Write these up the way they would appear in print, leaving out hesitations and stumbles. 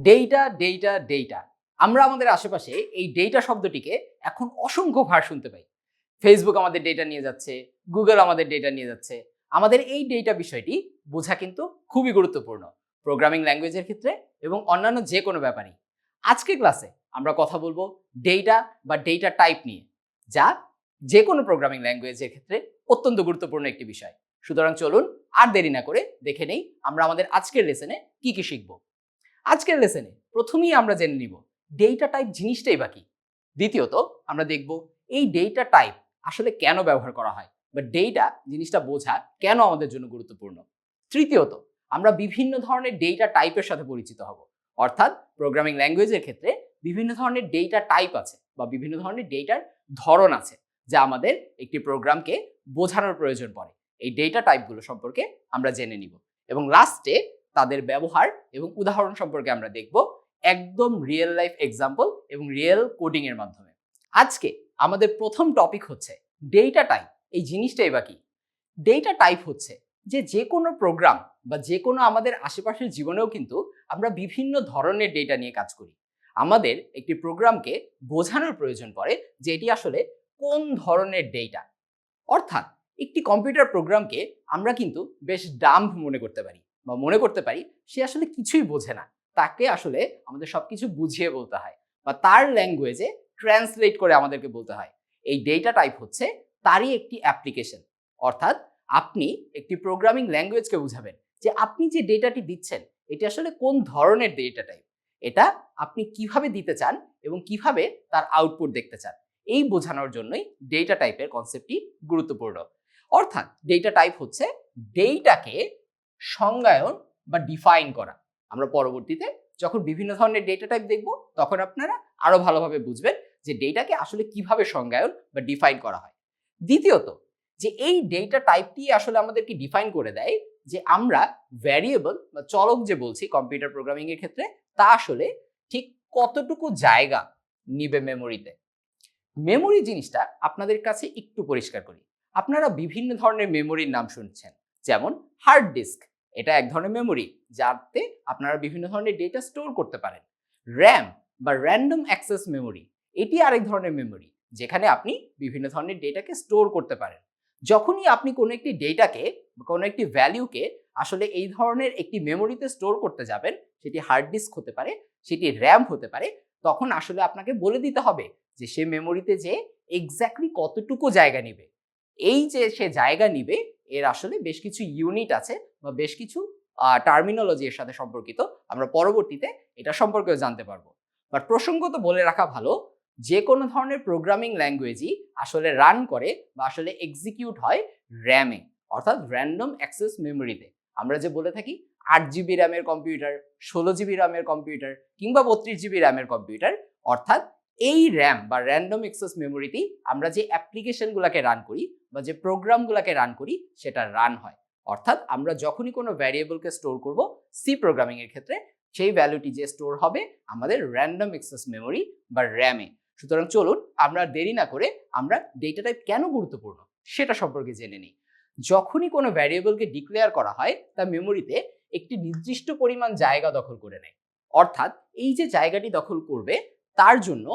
Data data data আমরা আমাদের আশেপাশে এই ডেটা শব্দটিকে এখন অসংখ্য ভার শুনতে পাই। ফেসবুক আমাদের ডেটা নিয়ে যাচ্ছে, গুগল আমাদের ডেটা নিয়ে যাচ্ছে। আমাদের এই ডেটা বিষয়টি বোঝা কিন্তু খুবই গুরুত্বপূর্ণ প্রোগ্রামিং ল্যাঙ্গুয়েজের ক্ষেত্রে এবং অন্যান্য যে কোনো ব্যাপারই। আজকের ক্লাসে আমরা কথা বলবো ডেটা বা ডেটা টাইপ নিয়ে, যা যে কোনো প্রোগ্রামিং ল্যাঙ্গুয়েজের ক্ষেত্রে অত্যন্ত গুরুত্বপূর্ণ একটি বিষয়। সুতরাং চলুন আর দেরি না করে দেখে নেই আমরা আমাদের আজকের লেসনে কি কি শিখব। আজকের লেসনে প্রথমেই আমরা জেনে নিব ডেটা টাইপ জিনিসটাই বা কি। দ্বিতীয়ত আমরা দেখব এই ডেটা টাইপ আসলে কেন ব্যবহার করা হয় বা ডেটা জিনিসটা বোঝা কেন আমাদের জন্য গুরুত্বপূর্ণ। তৃতীয়ত আমরা বিভিন্ন ধরনের ডেটা টাইপের সাথে পরিচিত হব, অর্থাৎ প্রোগ্রামিং ল্যাঙ্গুয়েজের ক্ষেত্রে বিভিন্ন ধরনের ডেটা টাইপ আছে বা বিভিন্ন ধরনের ডেটার ধরন আছে যা আমাদের একটি প্রোগ্রামকে বোঝানোর প্রয়োজন পড়ে। এই ডেটা টাইপগুলো সম্পর্কে আমরা জেনে নিব এবং লাস্টে তাদের ব্যবহার এবং উদাহরণ সম্পর্কে আমরা দেখব একদম রিয়েল লাইফ এক্সাম্পল এবং রিয়েল কোডিং এর মাধ্যমে। আজকে আমাদের প্রথম টপিক হচ্ছে ডেটা টাইপ। এই জিনিসটাই বা কি? ডেটা টাইপ হচ্ছে যে কোনো প্রোগ্রাম বা যে কোনো আমাদের আশেপাশের জীবনেও কিন্তু আমরা বিভিন্ন ধরনের ডেটা নিয়ে কাজ করি। আমাদের একটি প্রোগ্রামকে বোঝানোর প্রয়োজন পড়ে যে এটি আসলে কোন ধরনের ডেটা। অর্থাৎ একটি কম্পিউটার প্রোগ্রামকে আমরা কিন্তু বেশ ডাম্ব মনে করতে পারি বা মনে করতে পারি সে আসলে কিছুই বোঝে না, তাকে আসলে আমাদের সবকিছু বুঝিয়ে বলতে হয় বা তার ল্যাঙ্গুয়েজে ট্রান্সলেট করে আমাদেরকে বলতে হয়। এই ডেটা টাইপ হচ্ছে তারই একটি অ্যাপ্লিকেশন। অর্থাৎ আপনি একটি প্রোগ্রামিং ল্যাঙ্গুয়েজকে বুঝাবেন যে আপনি যে ডেটাটি দিচ্ছেন এটি আসলে কোন ধরনের ডেটা টাইপ, এটা আপনি কিভাবে দিতে চান এবং কিভাবে তার আউটপুট দেখতে চান, এই বোঝানোর জন্যই ডেটা টাইপের কনসেপ্টটি গুরুত্বপূর্ণ। অর্থাৎ ডেটা টাইপ হচ্ছে ডেটাকে সংজ্ঞায়ন বা ডিফাইন করা। আমরা পরবর্তীতে যখন বিভিন্ন ধরনের ডেটা টাইপ দেখব তখন আপনারা আরো ভালোভাবে বুঝবেন যে ডেটাকে আসলে কিভাবে সংজ্ঞায়ন বা ডিফাইন করা হয়। দ্বিতীয়ত যে এই ডেটা টাইপটি আসলে আমাদেরকে ডিফাইন করে দেয় যে আমরা ভ্যারিয়েবল বা চলক যে বলছি কম্পিউটার প্রোগ্রামিং এর ক্ষেত্রে তা আসলে ঠিক কতটুকু জায়গা নিবে মেমোরিতে। মেমোরি জিনিসটা আপনাদের কাছে একটু পরিষ্কার করি। আপনারা বিভিন্ন ধরনের মেমোরির নাম শুনছেন, যেমন হার্ড ডিস্ক, এটা এক ধরনের মেমোরি যাতে আপনারা বিভিন্ন ধরনের ডেটা স্টোর করতে পারেন। র্যাম বা র্যান্ডম অ্যাক্সেস মেমোরি, এটি আরেক ধরনের মেমোরি যেখানে আপনি বিভিন্ন ধরনের ডেটাকে স্টোর করতে পারেন। যখনই আপনি কোনো একটি ডেটাকে বা কোনো একটি ভ্যালুকে আসলে এই ধরনের একটি মেমোরিতে স্টোর করতে যাবেন, সেটি হার্ড ডিস্ক হতে পারে, সেটি র্যাম হতে পারে, তখন আসলে আপনাকে বলে দিতে হবে যে সে মেমোরিতে যে এক্স্যাক্টলি কতটুকু জায়গা নিবে। এই যে সে জায়গা নিবে এর আসলে বেশ কিছু ইউনিট আছে বা বেশ কিছু টার্মিনোলজি এর সাথে সম্পর্কিত। আমরা পরবর্তীতে এটা সম্পর্কেও জানতে পারবো। বাট প্রসঙ্গত বলে রাখা ভালো, যে কোনো ধরনের প্রোগ্রামিং ল্যাঙ্গুয়েজই আসলে রান করে বা আসলে এক্সিকিউট হয় র্যামে, অর্থাৎ র্যান্ডম অ্যাক্সেস মেমোরিতে। আমরা যে বলে থাকি 8 জিবি র্যামের কম্পিউটার, 16 জিবি র্যামের কম্পিউটার কিংবা 32 জিবি র্যামের কম্পিউটার, অর্থাৎ এই র্যাম বা র্যান্ডম অ্যাক্সেস মেমোরিতেই আমরা যে অ্যাপ্লিকেশনগুলোকে রান করি বা যে প্রোগ্রামগুলোকে রান করি সেটা রান হয়। অর্থাৎ আমরা যখনই কোনো ভ্যারিয়েবলকে স্টোর করব সি প্রোগ্রামিং এর ক্ষেত্রে, সেই ভ্যালুটি যে স্টোর হবে আমাদের র্যান্ডম অ্যাক্সেস মেমোরি বা র্যামে। সুতরাং চলুন আমরা দেরি না করে আমরা ডেটা টাইপ কেন গুরুত্বপূর্ণ সেটা সম্পর্কে জেনে নিই। যখনই কোনো ভ্যারিয়েবলকে ডিক্লেয়ার করা হয় তা মেমোরিতে একটি নির্দিষ্ট পরিমাণ জায়গা দখল করে নেয়। অর্থাৎ এই যে জায়গাটি দখল করবে তার জন্য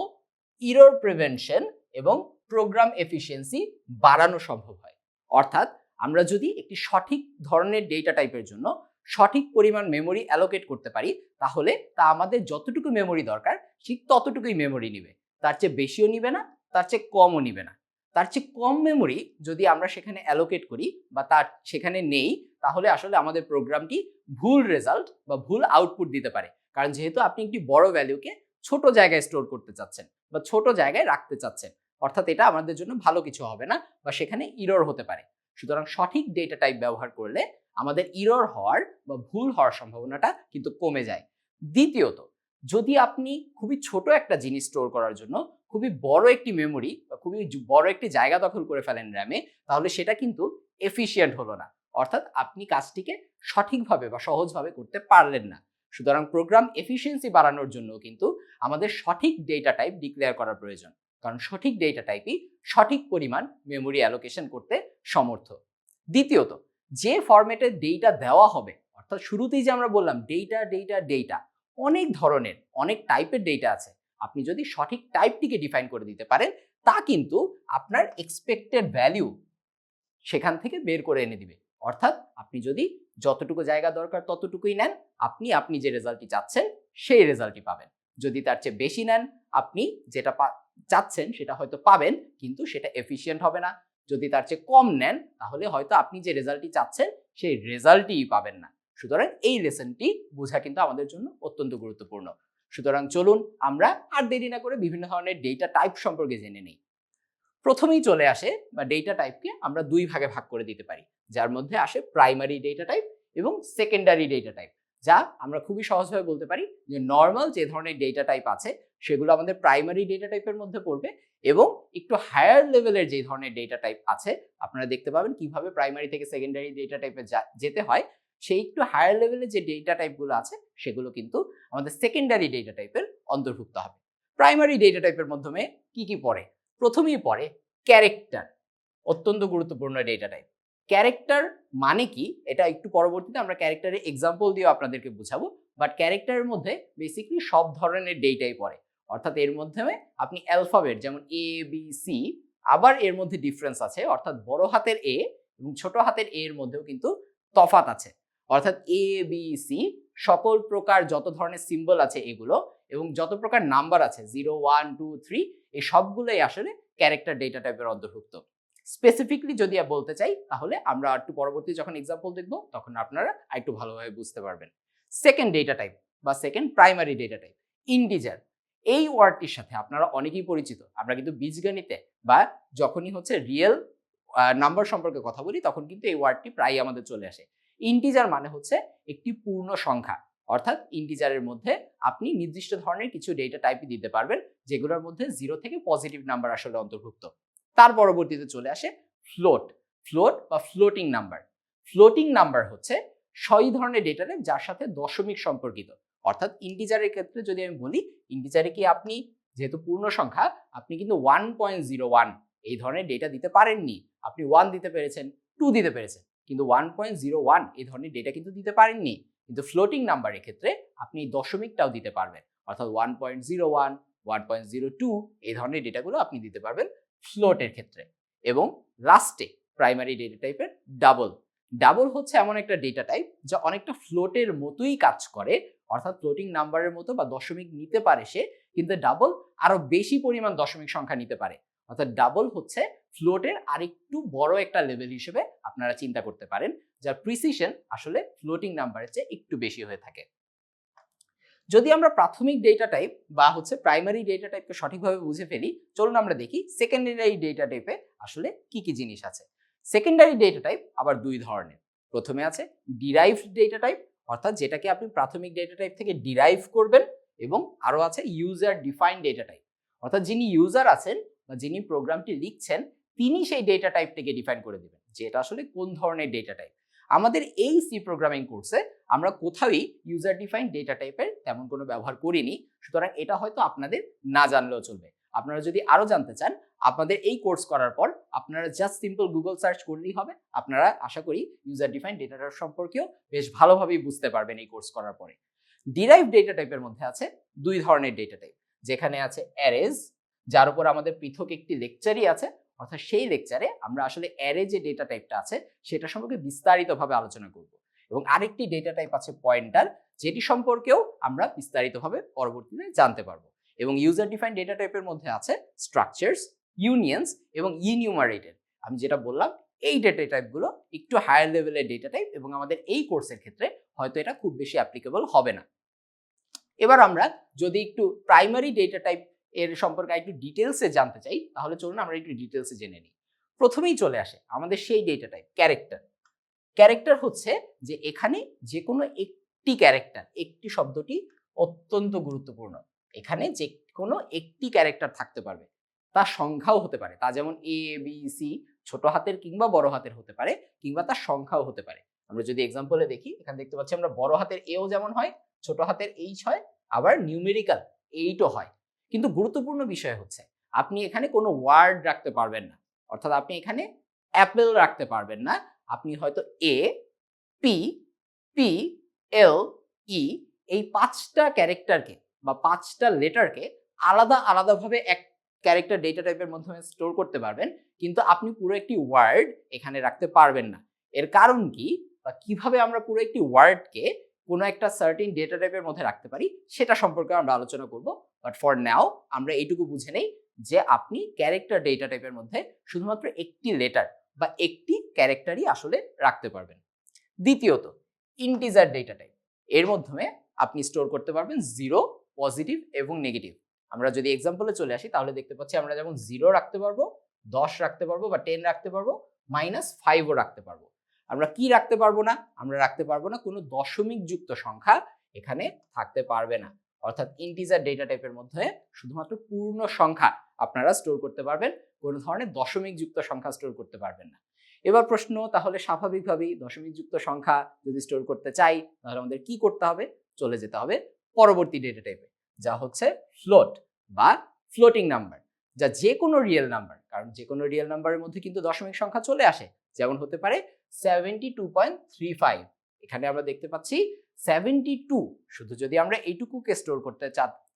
ইরর প্রিভেনশন এবং প্রোগ্রাম এফিসিয়েন্সি বাড়ানো সম্ভব হয়। অর্থাৎ আমরা যদি একটি সঠিক ধরনের ডেটা টাইপের জন্য সঠিক পরিমাণ মেমোরি অ্যালোকেট করতে পারি তাহলে তা আমাদের যতটুকু মেমোরি দরকার ঠিক ততটুকুই মেমোরি নিবে, তার চেয়ে বেশিও নিবে না, তার চেয়ে কমও নিবে না। তার চেয়ে কম মেমোরি যদি আমরা সেখানে অ্যালোকেট করি বা তার সেখানে নেই তাহলে আসলে আমাদের প্রোগ্রামটি ভুল রেজাল্ট বা ভুল আউটপুট দিতে পারে। কারণ যেহেতু আপনি একটি বড় ভ্যালুকে ছোট জায়গায় স্টোর করতে চাচ্ছেন বা ছোট জায়গায় রাখতে চাচ্ছেন, অর্থাৎ এটা আমাদের জন্য ভালো কিছু হবে না বা সেখানে ইরর হতে পারে। সুতরাং সঠিক ডেটা টাইপ ব্যবহার করলে আমাদের ইরর হওয়ার বা ভুল হওয়ার সম্ভাবনাটা কিন্তু কমে যায়। দ্বিতীয়ত, যদি আপনি খুবই ছোট একটা জিনিস স্টোর করার জন্য খুবই বড় একটি মেমোরি বা খুবই বড় একটি জায়গা দখল করে ফেলেন র্যামে, তাহলে সেটা কিন্তু এফিশিয়েন্ট হলো না, অর্থাৎ আপনি কাজটিকে সঠিকভাবে বা সহজভাবে করতে পারলেন না। সুতরাং প্রোগ্রাম এফিসিয়েন্সি বাড়ানোর জন্য কিন্তু আমাদের সঠিক ডেটা টাইপ ডিক্লেয়ার করা প্রয়োজন, কারণ সঠিক ডেটা টাইপই সঠিক পরিমাণ মেমোরি অ্যালোকেশন করতে সমর্থ। দ্বিতীয়ত, যে ফরম্যাটে ডেটা দেওয়া হবে, অর্থাৎ শুরুতেই যে আমরা বললাম ডেটা ডেটা ডেটা, অনেক ধরনের অনেক টাইপের ডেটা আছে। আপনি যদি সঠিক টাইপটিকে ডিফাইন করে দিতে পারেন, তা কিন্তু আপনার এক্সপেক্টেড ভ্যালু সেখান থেকে বের করে এনে দিবে। অর্থাৎ আপনি যদি যতটুকু জায়গা দরকার ততটুকুই নেন, আপনি যে রেজাল্টটি চাচ্ছেন সেই রেজাল্টই পাবেন। যদি তার চেয়ে বেশি নেন, আপনি যেটা চাচ্ছেন সেটা হয়তো পাবেন, কিন্তু সেটা এফিশিয়েন্ট হবে না। যদি তার চেয়ে কম নেন, তাহলে হয়তো আপনি যে রেজাল্টটি চাচ্ছেন সেই রেজাল্টই পাবেন না। সুতরাং এই লেসনটি বোঝা কিন্তু আমাদের জন্য অত্যন্ত গুরুত্বপূর্ণ। সুতরাং চলুন আমরা আর দেরি না করে বিভিন্ন ধরনের ডেটা টাইপ সম্পর্কে জেনে নিই। প্রথমেই চলে আসে বা ডেটা টাইপকে আমরা দুই ভাগে ভাগ করে দিতে পারি, যার মধ্যে আসে প্রাইমারি ডেটা টাইপ এবং সেকেন্ডারি ডেটা টাইপ, যা আমরা খুবই সহজভাবে বলতে পারি যে নর্মাল যে ধরনের ডেটা টাইপ আছে সেগুলো আমাদের প্রাইমারি ডেটা টাইপের মধ্যে পড়বে, এবং একটু হায়ার লেভেলের যে ধরনের ডেটা টাইপ আছে আপনারা দেখতে পাবেন কিভাবে প্রাইমারি থেকে সেকেন্ডারি ডেটা টাইপে যেতে হয়। সেই একটু হায়ার লেভেলের যে ডেটা টাইপগুলো আছে সেগুলো কিন্তু আমাদের সেকেন্ডারি ডেটা টাইপের অন্তর্ভুক্ত হবে। প্রাইমারি ডেটা টাইপের মাধ্যমে কি কি পড়ে? প্রথমেই পড়ে ক্যারেক্টার, অত্যন্ত গুরুত্বপূর্ণ ডেটা টাইপ। ক্যারেক্টার মানে কি এটা একটু পরবর্তীতে আমরা ক্যারেক্টারের এক্সাম্পল দিয়ে আপনাদেরকে বোঝাবো, বাট ক্যারেক্টারের মধ্যে বেসিক্যালি সব ধরনের ডেটাই পড়ে। অর্থাৎ এর মাধ্যমে আপনি অ্যালফাবেট যেমন এ বি সি, আবার এর মধ্যে ডিফারেন্স আছে, অর্থাৎ বড় হাতের এ এবং ছোট হাতের এ এর মধ্যেও কিন্তু তফাৎ আছে। অর্থাৎ এ বি সি সকল প্রকার যত ধরনের সিম্বল আছে এগুলো, এবং যত প্রকার নাম্বার আছে 0 1 2 3, এই সবগুলোই আসলে ক্যারেক্টার ডেটা টাইপের অন্তর্ভুক্ত। স্পেসিফিকলি যদি বলতে চাই তাহলে আমরা একটু পরবর্তী যখন এক্সাম্পল দেখব তখন আপনারা একটু ভালোভাবে বুঝতে পারবেন। সেকেন্ড ডেটা টাইপ বা second primary data type integer. এই ওয়ার্ডটির সাথে আপনারা অনেকেই পরিচিত। আমরা কিন্তু বীজগণিতে বা যখনই হচ্ছে রিয়েল নাম্বার সম্পর্কে কথা বলি তখন কিন্তু এই ওয়ার্ডটি প্রায় আমাদের চলে আসে। ইন্টিজার মানে হচ্ছে একটি পূর্ণ সংখ্যা, অর্থাৎ ইন্টিজারের মধ্যে আপনি নির্দিষ্ট ধরনের কিছু ডেটা টাইপই দিতে পারবেন, যেগুলোর মধ্যে 0 থেকে পজিটিভ নাম্বার আসলে অন্তর্ভুক্ত। তার পরবর্তীতে চলে আসে ফ্লোট। ফ্লোট বা ফ্লোটিং নাম্বার। ফ্লোটিং নাম্বার হচ্ছে সেই ধরনের ডেটা টাইপ যার সাথে দশমিক সম্পর্কিত। অর্থাৎ ইন্টিজারের ক্ষেত্রে যদি আমি বলি, ইন্টিজারে কি আপনি যেহেতু পূর্ণ সংখ্যা আপনি কিন্তু 1.01 এই ধরনের ডেটা দিতে পারেননি। আপনি 1 দিতে পেরেছেন, 2 দিতে পেরেছেন, কিন্তু 1.01 এই ধরনের ডেটা কিন্তু দিতে পারেননি। কিন্তু ফ্লোটিং নাম্বারের ক্ষেত্রে আপনি দশমিকটাও দিতে পারবেন, অর্থাৎ 1.01 1.02 এই ধরনের ডেটাগুলো আপনি দিতে পারবেন ফ্লোটের ক্ষেত্রে। এবং লাস্টে প্রাইমারি ডেটা টাইপের ডাবল। ডাবল হচ্ছে এমন একটা ডেটা টাইপ যা অনেকটা ফ্লোটের মতোই কাজ করে, অর্থাৎ ফ্লোটিং নাম্বারের মতো বা দশমিক নিতে পারে সে, কিন্তু ডাবল আরো বেশি পরিমাণ দশমিক সংখ্যা নিতে পারে। অর্থাৎ ডাবল হচ্ছে ফ্লোটের আরেকটু বড় একটা লেভেল হিসেবে আপনারা চিন্তা করতে পারেন, যার প্রিসিশন আসলে ফ্লোটিং নাম্বারের চেয়ে একটু বেশি হয়ে থাকে। যদি আমরা প্রাথমিক ডেটা টাইপ বা হচ্ছে প্রাইমারি ডেটা টাইপকে সঠিকভাবে বুঝে ফেলি, চলুন আমরা দেখি সেকেন্ডারি ডেটা টাইপে আসলে কি কি জিনিস আছে। সেকেন্ডারি ডেটা টাইপ আবার দুই ধরনের। প্রথমে আছে ডিরাইভড ডেটা টাইপ, অর্থাৎ যেটাকে আপনি প্রাথমিক ডেটা টাইপ থেকে ডিরাইভ করবেন, এবং আরো আছে ইউজার ডিফাইন্ড ডেটা টাইপ, অর্থাৎ যিনি ইউজার আছেন বা যিনি প্রোগ্রামটি লিখছেন তিনি সেই ডেটা টাইপটিকে ডিফাইন করে দেবেন যে এটা আসলে কোন ধরনের ডেটা টাইপ। আমাদের এই সি প্রোগ্রামিং কোর্সে আমরা কোথাওই ইউজার ডিফাইন্ড ডেটা টাইপের তেমন কোনো ব্যবহার করিনি, সুতরাং এটা হয়তো আপনাদের না জানলেও চলবে। আপনারা যদি আরো জানতে চান আপনাদের এই কোর্স করার পর আপনারা জাস্ট সিম্পল গুগল সার্চ করলেই হবে, আপনারা আশা করি ইউজার ডিফাইন্ড ডেটা টাইপ সম্পর্কেও বেশ ভালোভাবেই বুঝতে পারবেন এই কোর্স করার পরে। ডিরাইভড ডেটা টাইপের মধ্যে আছে দুই ধরনের ডেটা টাইপ, যেখানে আছে অ্যারেজ, যার উপর আমাদের পৃথক একটি লেকচারই আছে, অর্থাৎ সেই লেকচারে আমরা আসলে অ্যারে যে ডেটা টাইপটা আছে সেটা সম্পর্কে বিস্তারিতভাবে আলোচনা করব। এবং আরেকটি ডেটা টাইপ আছে পয়েন্টার, যেটি সম্পর্কেও আমরা বিস্তারিতভাবে পরবর্তীতে জানতে পারবো। এবং ইউজার ডিফাইন্ড ডেটা টাইপের মধ্যে আছে স্ট্রাকচারস, ইউনিয়নস এবং ইনিউমারেটেড। আমি যেটা বললাম এই ডেটা টাইপগুলো একটু হায়ার লেভেলের ডেটা টাইপ, এবং আমাদের এই কোর্সের ক্ষেত্রে হয়তো এটা খুব বেশি অ্যাপ্লিকেবল হবে না। এবার আমরা যদি একটু প্রাইমারি ডেটা টাইপ এর সম্পর্কে একটু ডিটেলসে জানতে চাই, তাহলে চলুন আমরা একটু ডিটেলসে জেনে নিই। প্রথমেই চলে আসে আমাদের সেই ডেটা টাইপ ক্যারেক্টার। ক্যারেক্টার হচ্ছে যে এখানে যে কোনো একটি ক্যারেক্টার, একটি শব্দটি অত্যন্ত গুরুত্বপূর্ণ। এখানে যে কোনো একটি ক্যারেক্টার থাকতে পারবে, তার সংখ্যাও হতে পারে, তা যেমন এ বি সি ছোট হাতের কিংবা বড় হাতের হতে পারে, কিংবা তার সংখ্যাও হতে পারে। আমরা যদি এক্সাম্পলে দেখি, এখানে দেখতে পাচ্ছি আমরা বড় হাতের এও যেমন হয়, ছোট হাতের এইচ হয়, আবার নিউমেরিক্যাল এইটও হয়। কিন্তু গুরুত্বপূর্ণ বিষয় হচ্ছে আপনি এখানে কোনো ওয়ার্ড রাখতে পারবেন না, অর্থাৎ আপনি এখানে অ্যাপেল রাখতে পারবেন না। আপনি হয়তো এ পি পি এল ই এই 5টা ক্যারেক্টারকে বা 5টা লেটারকে আলাদা আলাদাভাবে এক ক্যারেক্টার ডেটা টাইপের মাধ্যমে স্টোর করতে পারবেন, কিন্তু আপনি পুরো একটি ওয়ার্ড এখানে রাখতে পারবেন না। এর কারণ কি বা কিভাবে আমরা পুরো একটি ওয়ার্ডকে কোনো একটা সার্টেন ডেটা টাইপের মধ্যে রাখতে পারি সেটা সম্পর্কে আমরা আলোচনা করব। বাট ফর নাও আমরা এইটুকু বুঝে নেই যে আপনি ক্যারেক্টার ডেটা টাইপের মধ্যে শুধুমাত্র একটি লেটার বা একটি ক্যারেক্টারই আসলে রাখতে পারবেন। দ্বিতীয়ত, ইন্টিজার ডেটা টাইপ। এর মাধ্যমে আপনি স্টোর করতে পারবেন 0, পজিটিভ এবং নেগেটিভ। আমরা যদি এক্সাম্পলে চলে আসি তাহলে দেখতে পাচ্ছি আমরা যেমন 0 রাখতে পারবো, 10 রাখতে পারবো বা 10 রাখতে পারবো, -5ও রাখতে পারবো। আমরা কি রাখতে পারবো না? আমরা রাখতে পারবো না কোনো দশমিক যুক্ত সংখ্যা এখানে থাকতে পারবে না। অর্থাৎ ইন্টিজার ডেটা টাইপের মধ্যে শুধুমাত্র পূর্ণ সংখ্যা আপনারা স্টোর করতে পারবেন, কোনো ধরনের দশমিক যুক্ত সংখ্যা স্টোর করতে পারবেন না। এবার প্রশ্ন, তাহলে স্বাভাবিকভাবেই দশমিক যুক্ত সংখ্যা যদি স্টোর করতে চাই তাহলে আমাদের কি করতে হবে? চলে যেতে হবে পরবর্তী ডেটা টাইপে, যা হচ্ছে ফ্লোট বা ফ্লোটিং নাম্বার, যা যে কোনো রিয়েল নাম্বার, কারণ যে কোনো রিয়েল নাম্বারের মধ্যে কিন্তু দশমিক সংখ্যা চলে আসে, যেমন হতে পারে 72.35। এখানে আমরা দেখতে পাচ্ছি 72। শুধু যদি আমরা এইটুকুকে স্টোর করতে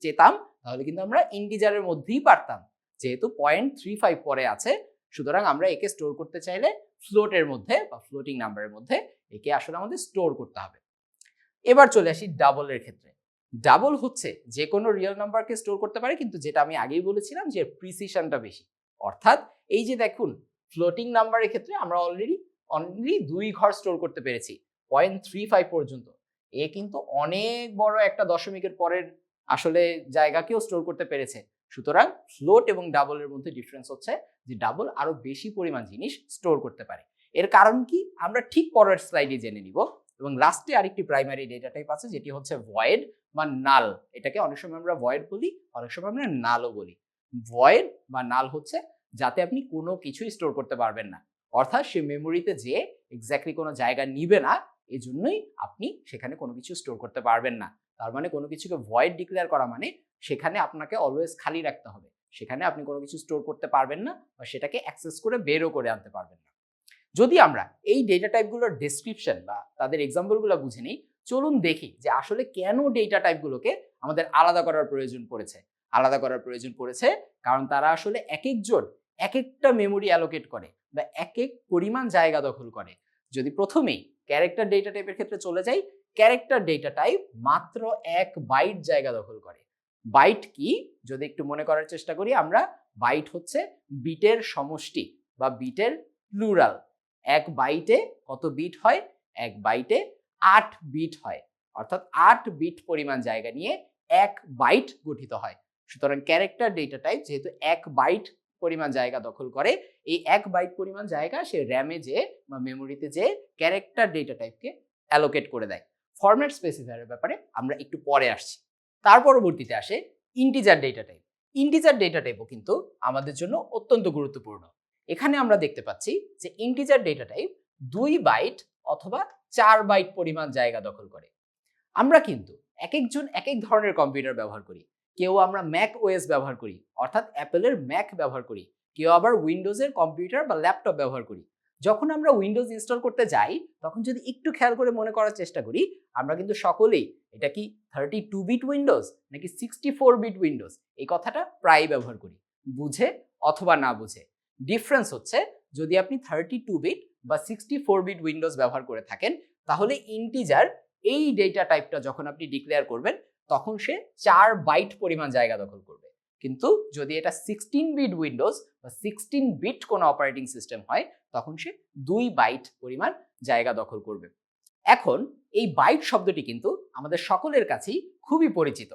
চেতাম তাহলে কিন্তু আমরা ইন্টিজারের মধ্যেই পারতাম, যেহেতু 0.35 পরে আছে, সুতরাং আমরা একে স্টোর করতে চাইলে ফ্লোটের মধ্যে বা ফ্লোটিং নাম্বারের মধ্যে একে আসলে আমাদের স্টোর করতে হবে। এবার চলে আসি ডাবলের ক্ষেত্রে। ডাবল হচ্ছে যে কোনো রিয়েল নাম্বারকে স্টোর করতে পারে, কিন্তু যেটা আমি আগেই বলেছিলাম যে প্রিসিশনটা বেশি। অর্থাৎ এই যে দেখুন, ফ্লোটিং নাম্বারের ক্ষেত্রে আমরা অনলি 2 ঘর স্টোর করতে পেরেছি 0.35 পর্যন্ত। এ কিন্তু অনেক বড় একটা দশমিকের পরের আসলে জায়গাকেও স্টোর করতে পেরেছে। সুতরাং ফ্লোট এবং ডাবলের মধ্যে ডিফারেন্স হচ্ছে যে ডাবল আরো বেশি পরিমাণ জিনিস স্টোর করতে পারে। এর কারণ কি আমরা ঠিক পরের স্লাইডে জেনে নিব। এবং লাস্টে আরেকটি প্রাইমারি ডেটা টাইপ আছে যেটি হচ্ছে ভয়েড বা নাল। এটাকে অনেক সময় আমরা ভয়েড বলি, অনেক সময় আমরা নালও বলি। ভয়েড বা নাল হচ্ছে যাতে আপনি কোনো কিছুই স্টোর করতে পারবেন না, অর্থাৎ সে মেমোরিতে যে এক্স্যাক্টলি কোনো জায়গা নিবে না, এই জন্যই আপনি সেখানে কোনো কিছু স্টোর করতে পারবেন না। তার মানে কোনো কিছুকে ভয়েড ডিক্লেয়ার করা মানে সেখানে আপনাকে অলওয়েজ খালি রাখতে হবে, সেখানে আপনি কোনো কিছু স্টোর করতে পারবেন না বা সেটাকে অ্যাক্সেস করে বেরও করে আনতে পারবেন না। যদি আমরা এই ডেটা টাইপগুলোর ডেসক্রিপশন বা তাদের এক্সাম্পলগুলো বুঝে নিই, চলুন দেখি যে আসলে কেন ডেটা টাইপগুলোকে আমাদের আলাদা করার প্রয়োজন পড়েছে। আলাদা করার প্রয়োজন পড়েছে কারণ তারা আসলে এক একজন এক একটা মেমোরি অ্যালোকেট করে বা এক এক পরিমাণ জায়গা দখল করে। যদি প্রথমেই ক্যারেক্টার ডেটা টাইপের ক্ষেত্রে চলে যাই, ক্যারেক্টার ডেটা টাইপ মাত্র 1 বাইট জায়গা দখল করে। বাইট কি যদি একটু মনে করার চেষ্টা করি আমরা, বাইট হচ্ছে বিটের সমষ্টি বা বিটের প্লুরাল। 1 বাইটে কত বিট হয়? 1 বাইটে 8 বিট হয়, অর্থাৎ 8 বিট পরিমাণ জায়গা নিয়ে 1 বাইট গঠিত হয়। সুতরাং ক্যারেক্টার ডেটা টাইপ যেহেতু 1 বাইট পরিমাণ জায়গা দখল করে, এই 1 বাইট পরিমাণ জায়গা সে র্যামে যে বা মেমোরিতে যে ক্যারেক্টার ডেটা টাইপকে অ্যালোকেট করে দেয়। ফরম্যাট স্পেসিফায়ারের ব্যাপারে আমরা একটু পরে আসছি। তার পরবর্তীতে আসে integer data type. Integer data টাইপও কিন্তু আমাদের জন্য অত্যন্ত গুরুত্বপূর্ণ। এখানে আমরা দেখতে পাচ্ছি যে ইন্টিজার ডেটা টাইপ 2 বাইট অথবা 4 বাইট পরিমাণ জায়গা দখল করে। আমরা কিন্তু এক একজন এক এক ধরনের কম্পিউটার ব্যবহার করি। কেউ আমরা ম্যাক ওএস ব্যবহার করি, অর্থাৎ অ্যাপেলের ম্যাক ব্যবহার করি। কেউ আবার উইন্ডোজের কম্পিউটার বা ল্যাপটপ ব্যবহার করি। যখন আমরা উইন্ডোজ ইনস্টল করতে যাই তখন যদি একটু খেয়াল করে মনে করার চেষ্টা করি, আমরা কিন্তু সকলেই এটা কি 32 বিট উইন্ডোজ নাকি 64 বিট উইন্ডোজ এই কথাটা প্রায় ব্যবহার করি, বুঝে অথবা না বুঝে। ডিফারেন্স হচ্ছে যদি আপনি 32 বিট বা 64 বিট উইন্ডোজ ব্যবহার করে থাকেন তাহলে ইন্টিজার এই ডেটা টাইপটা যখন আপনি ডিক্লেয়ার করবেন তখন সে 4 বাইট পরিমাণ জায়গা দখল করবে। কিন্তু যদি এটা 16 বিট উইন্ডোজ বা 16 বিট কোনো অপারেটিং সিস্টেম হয় তখন সে 2 বাইট পরিমাণ জায়গা দখল করবে। এখন এই বাইট শব্দটি কিন্তু আমাদের সকলের কাছেই খুবই পরিচিত।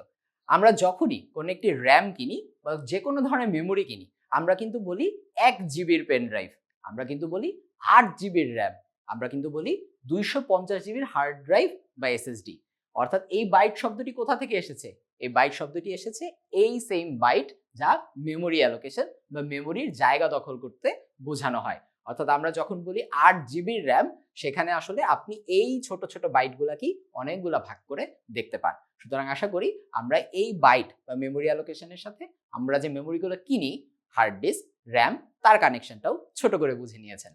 আমরা যখনই কোনো একটি র্যাম কিনি বা যে কোনো ধরনের মেমোরি কিনি আমরা কিন্তু বলি 1 জিবির পেন ড্রাইভ, আমরা কিন্তু বলি 8 জিবির র্যাম, আমরা কিন্তু বলি 250 জিবির হার্ড ড্রাইভ বা এসএসডি। অর্থাৎ এই বাইট শব্দটি কোথা থেকে এসেছে? এই বাইট শব্দটি এসেছে এই সেম বাইট যা মেমোরি অ্যালোকেশন বা মেমোরির জায়গা দখল করতে বোঝানো হয়। অর্থাৎ আমরা যখন বলি 8 জিবির র্যাম, সেখানে আসলে আপনি এই ছোট ছোট বাইটগুলাকেই অনেকগুলা ভাগ করে দেখতে পান। সুতরাং আশা করি আমরা এই বাইট বা মেমোরি অ্যালোকেশনের সাথে আমরা যে মেমোরিগুলো কিনি, হার্ড ডিস্ক, র্যাম, তার কানেকশনটাও ছোট করে বুঝে নিয়েছেন।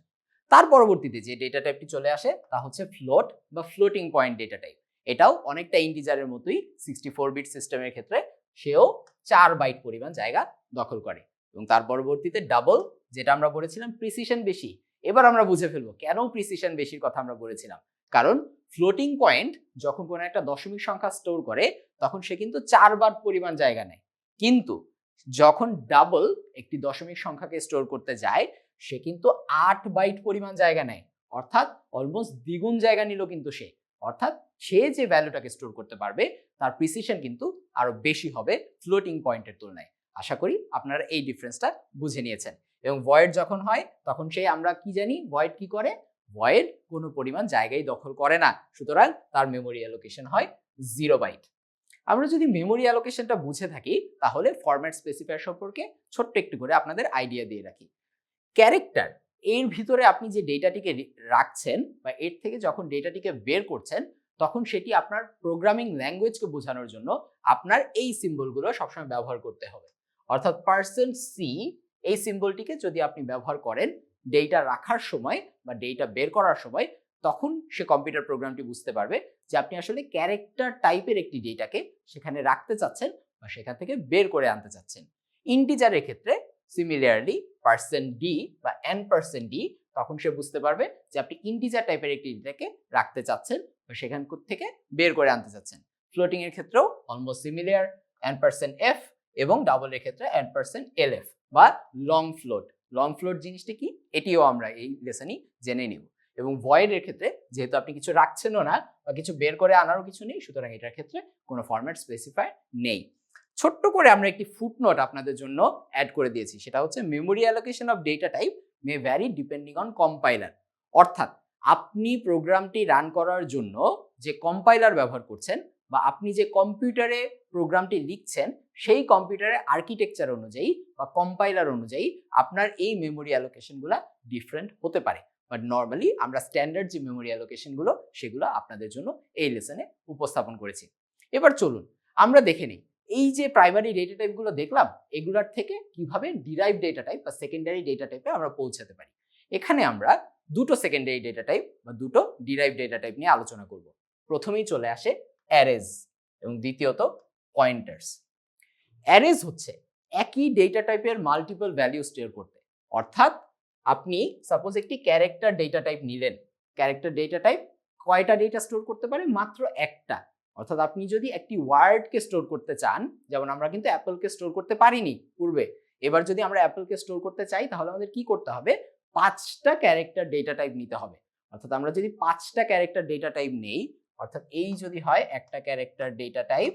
তার পরবর্তীতে যে ডেটা টাইপটি চলে আসে তা হচ্ছে ফ্লোট বা ফ্লোটিং পয়েন্ট ডেটা টাইপ। এটাও অনেকটা ইন্টিজারের মতোই 64 বিট সিস্টেমের ক্ষেত্রে সেও 4 বাইট পরিমাণ জায়গা দখল করে। এবং তার পরবর্তীতে ডাবল, যেটা আমরা বলেছিলাম প্রিসিশন বেশি। এবার আমরা বুঝে ফেলবো কেন প্রিসিশন বেশির কথা আমরা বলেছিলাম। কারণ ফ্লোটিং পয়েন্ট যখন কোনো একটা দশমিক সংখ্যা স্টোর করে তখন সে কিন্তু 4 বার পরিমাণ জায়গা নেয়, কিন্তু যখন ডাবল একটি দশমিক সংখ্যাকে স্টোর করতে যায় সে কিন্তু 8 বাইট পরিমাণ জায়গা নেয়, অর্থাৎ অলমোস্ট দ্বিগুণ জায়গা নিল কিন্তু সে। অর্থাৎ সে যে ভ্যালুটাকে স্টোর করতে পারবে তার প্রিসিশন কিন্তু আরো বেশি হবে ফ্লোটিং পয়েন্টের তুলনায়। আশা করি আপনারা এই ডিফারেন্সটা বুঝে নিয়েছেন। এবং ভয়েড যখন হয় তখন সেই আমরা কি জানি, ভয়েড কি করে, ভয়েড কোনো পরিমাণ জায়গায় দখল করে না, সুতরাং তার মেমোরি অ্যালোকেশন হয় 0 বাইট। আমরা যদি মেমোরি অ্যালোকেশনটা বুঝে থাকি তাহলে ফরম্যাট স্পেসিফায়ার সম্পর্কে ছোট্ট একটু করে আপনাদের আইডিয়া দিয়ে রাখি। ক্যারেক্টার, এর ভিতরে আপনি যে ডেটাটিকে রাখছেন বা এর থেকে যখন ডেটাটিকে বের করছেন তখন সেটি আপনার প্রোগ্রামিং ল্যাঙ্গুয়েজকে বোঝানোর জন্য আপনার এই সিম্বলগুলো সবসময় ব্যবহার করতে হবে। অর্থাৎ %C এই সিম্বলটিকে যদি আপনি ব্যবহার করেন ডেটা রাখার সময় বা ডেটা বের করার সময়, তখন সে কম্পিউটার প্রোগ্রামটি বুঝতে পারবে যে আপনি আসলে ক্যারেক্টার টাইপের একটি ডেটাকে সেখানে রাখতে চাচ্ছেন বা সেখান থেকে বের করে আনতে চাচ্ছেন। ইন্টিজারের ক্ষেত্রে সিমিলারলি %D বা n%D, তখন সে বুঝতে পারবে যে আপনি ইন্টিজার টাইপের একটি ডেটাকে রাখতে চাচ্ছেন বা সেখান থেকে বের করে আনতে চাচ্ছেন। ফ্লোটিং এর ক্ষেত্রেও অলমোস্ট সিমিলার n%F এবং ডাবল এর ক্ষেত্রে n%LF বা লং ফ্লোট। লং ফ্লোট জিনিসটি কি এটিও আমরা এই লেসনই জেনে নিব। এবং ভয়েড এর ক্ষেত্রে যেহেতু আপনি কিছু রাখছেনও না বা কিছু বের করে আনারও কিছু নেই, সুতরাং এটার ক্ষেত্রে কোনো ফরম্যাট স্পেসিফায়ার নেই। ছোট্ট করে আমরা একটি ফুটনোট আপনাদের জন্য অ্যাড করে দিয়েছি, সেটা হচ্ছে memory allocation of data type may vary depending on compiler. অর্থাৎ আপনি প্রোগ্রামটি রান করার জন্য যে কম্পাইলার ব্যবহার করছেন বা আপনি যে কম্পিউটারে প্রোগ্রামটি লিখছেন সেই কম্পিউটারের আর্কিটেকচার অনুযায়ী বা কম্পাইলার অনুযায়ী আপনার এই মেমোরি অ্যালোকেশনগুলো ডিফারেন্ট হতে পারে। বাট নর্মালি আমরা স্ট্যান্ডার্ড যে মেমোরি অ্যালোকেশনগুলো সেগুলো আপনাদের জন্য এই লেসনে উপস্থাপন করেছি। এবার চলুন আমরা দেখে নিই এই যে প্রাইমারি ডেটা টাইপগুলো দেখলাম এগুলোর থেকে কিভাবে ডিরাইভ ডেটা টাইপ বা সেকেন্ডারি ডেটা টাইপে আমরা পৌঁছাতে পারি। এখানে আমরা দুটো সেকেন্ডারি ডেটা টাইপ বা দুটো ডিরাইভ ডেটা টাইপ নিয়ে আলোচনা করব। প্রথমেই চলে আসে অ্যারেজ এবং দ্বিতীয়ত পয়েন্টার্স। অ্যারেজ হচ্ছে একই ডেটা টাইপের মাল্টিপল ভ্যালু স্টোর করতে। অর্থাৎ আপনি সাপোজ একটি ক্যারেক্টার ডেটা টাইপ নিলেন, ক্যারেক্টার ডেটা টাইপ কয়টা ডেটা স্টোর করতে পারে? মাত্র একটা। অর্থাৎ আপনি যদি একটি ওয়ার্ডকে স্টোর করতে চান, যেমন আমরা কিন্তু অ্যাপলকে স্টোর করতে পারিনি পূর্বে, এবার যদি আমরা অ্যাপলকে স্টোর করতে চাই তাহলে আমাদের কি করতে হবে? 5টা ক্যারেক্টার ডেটা টাইপ নিতে হবে। অর্থাৎ আমরা যদি 5টা ক্যারেক্টার ডেটা টাইপ নেই, অর্থাৎ এই যদি হয় একটা ক্যারেক্টার ডেটা টাইপ,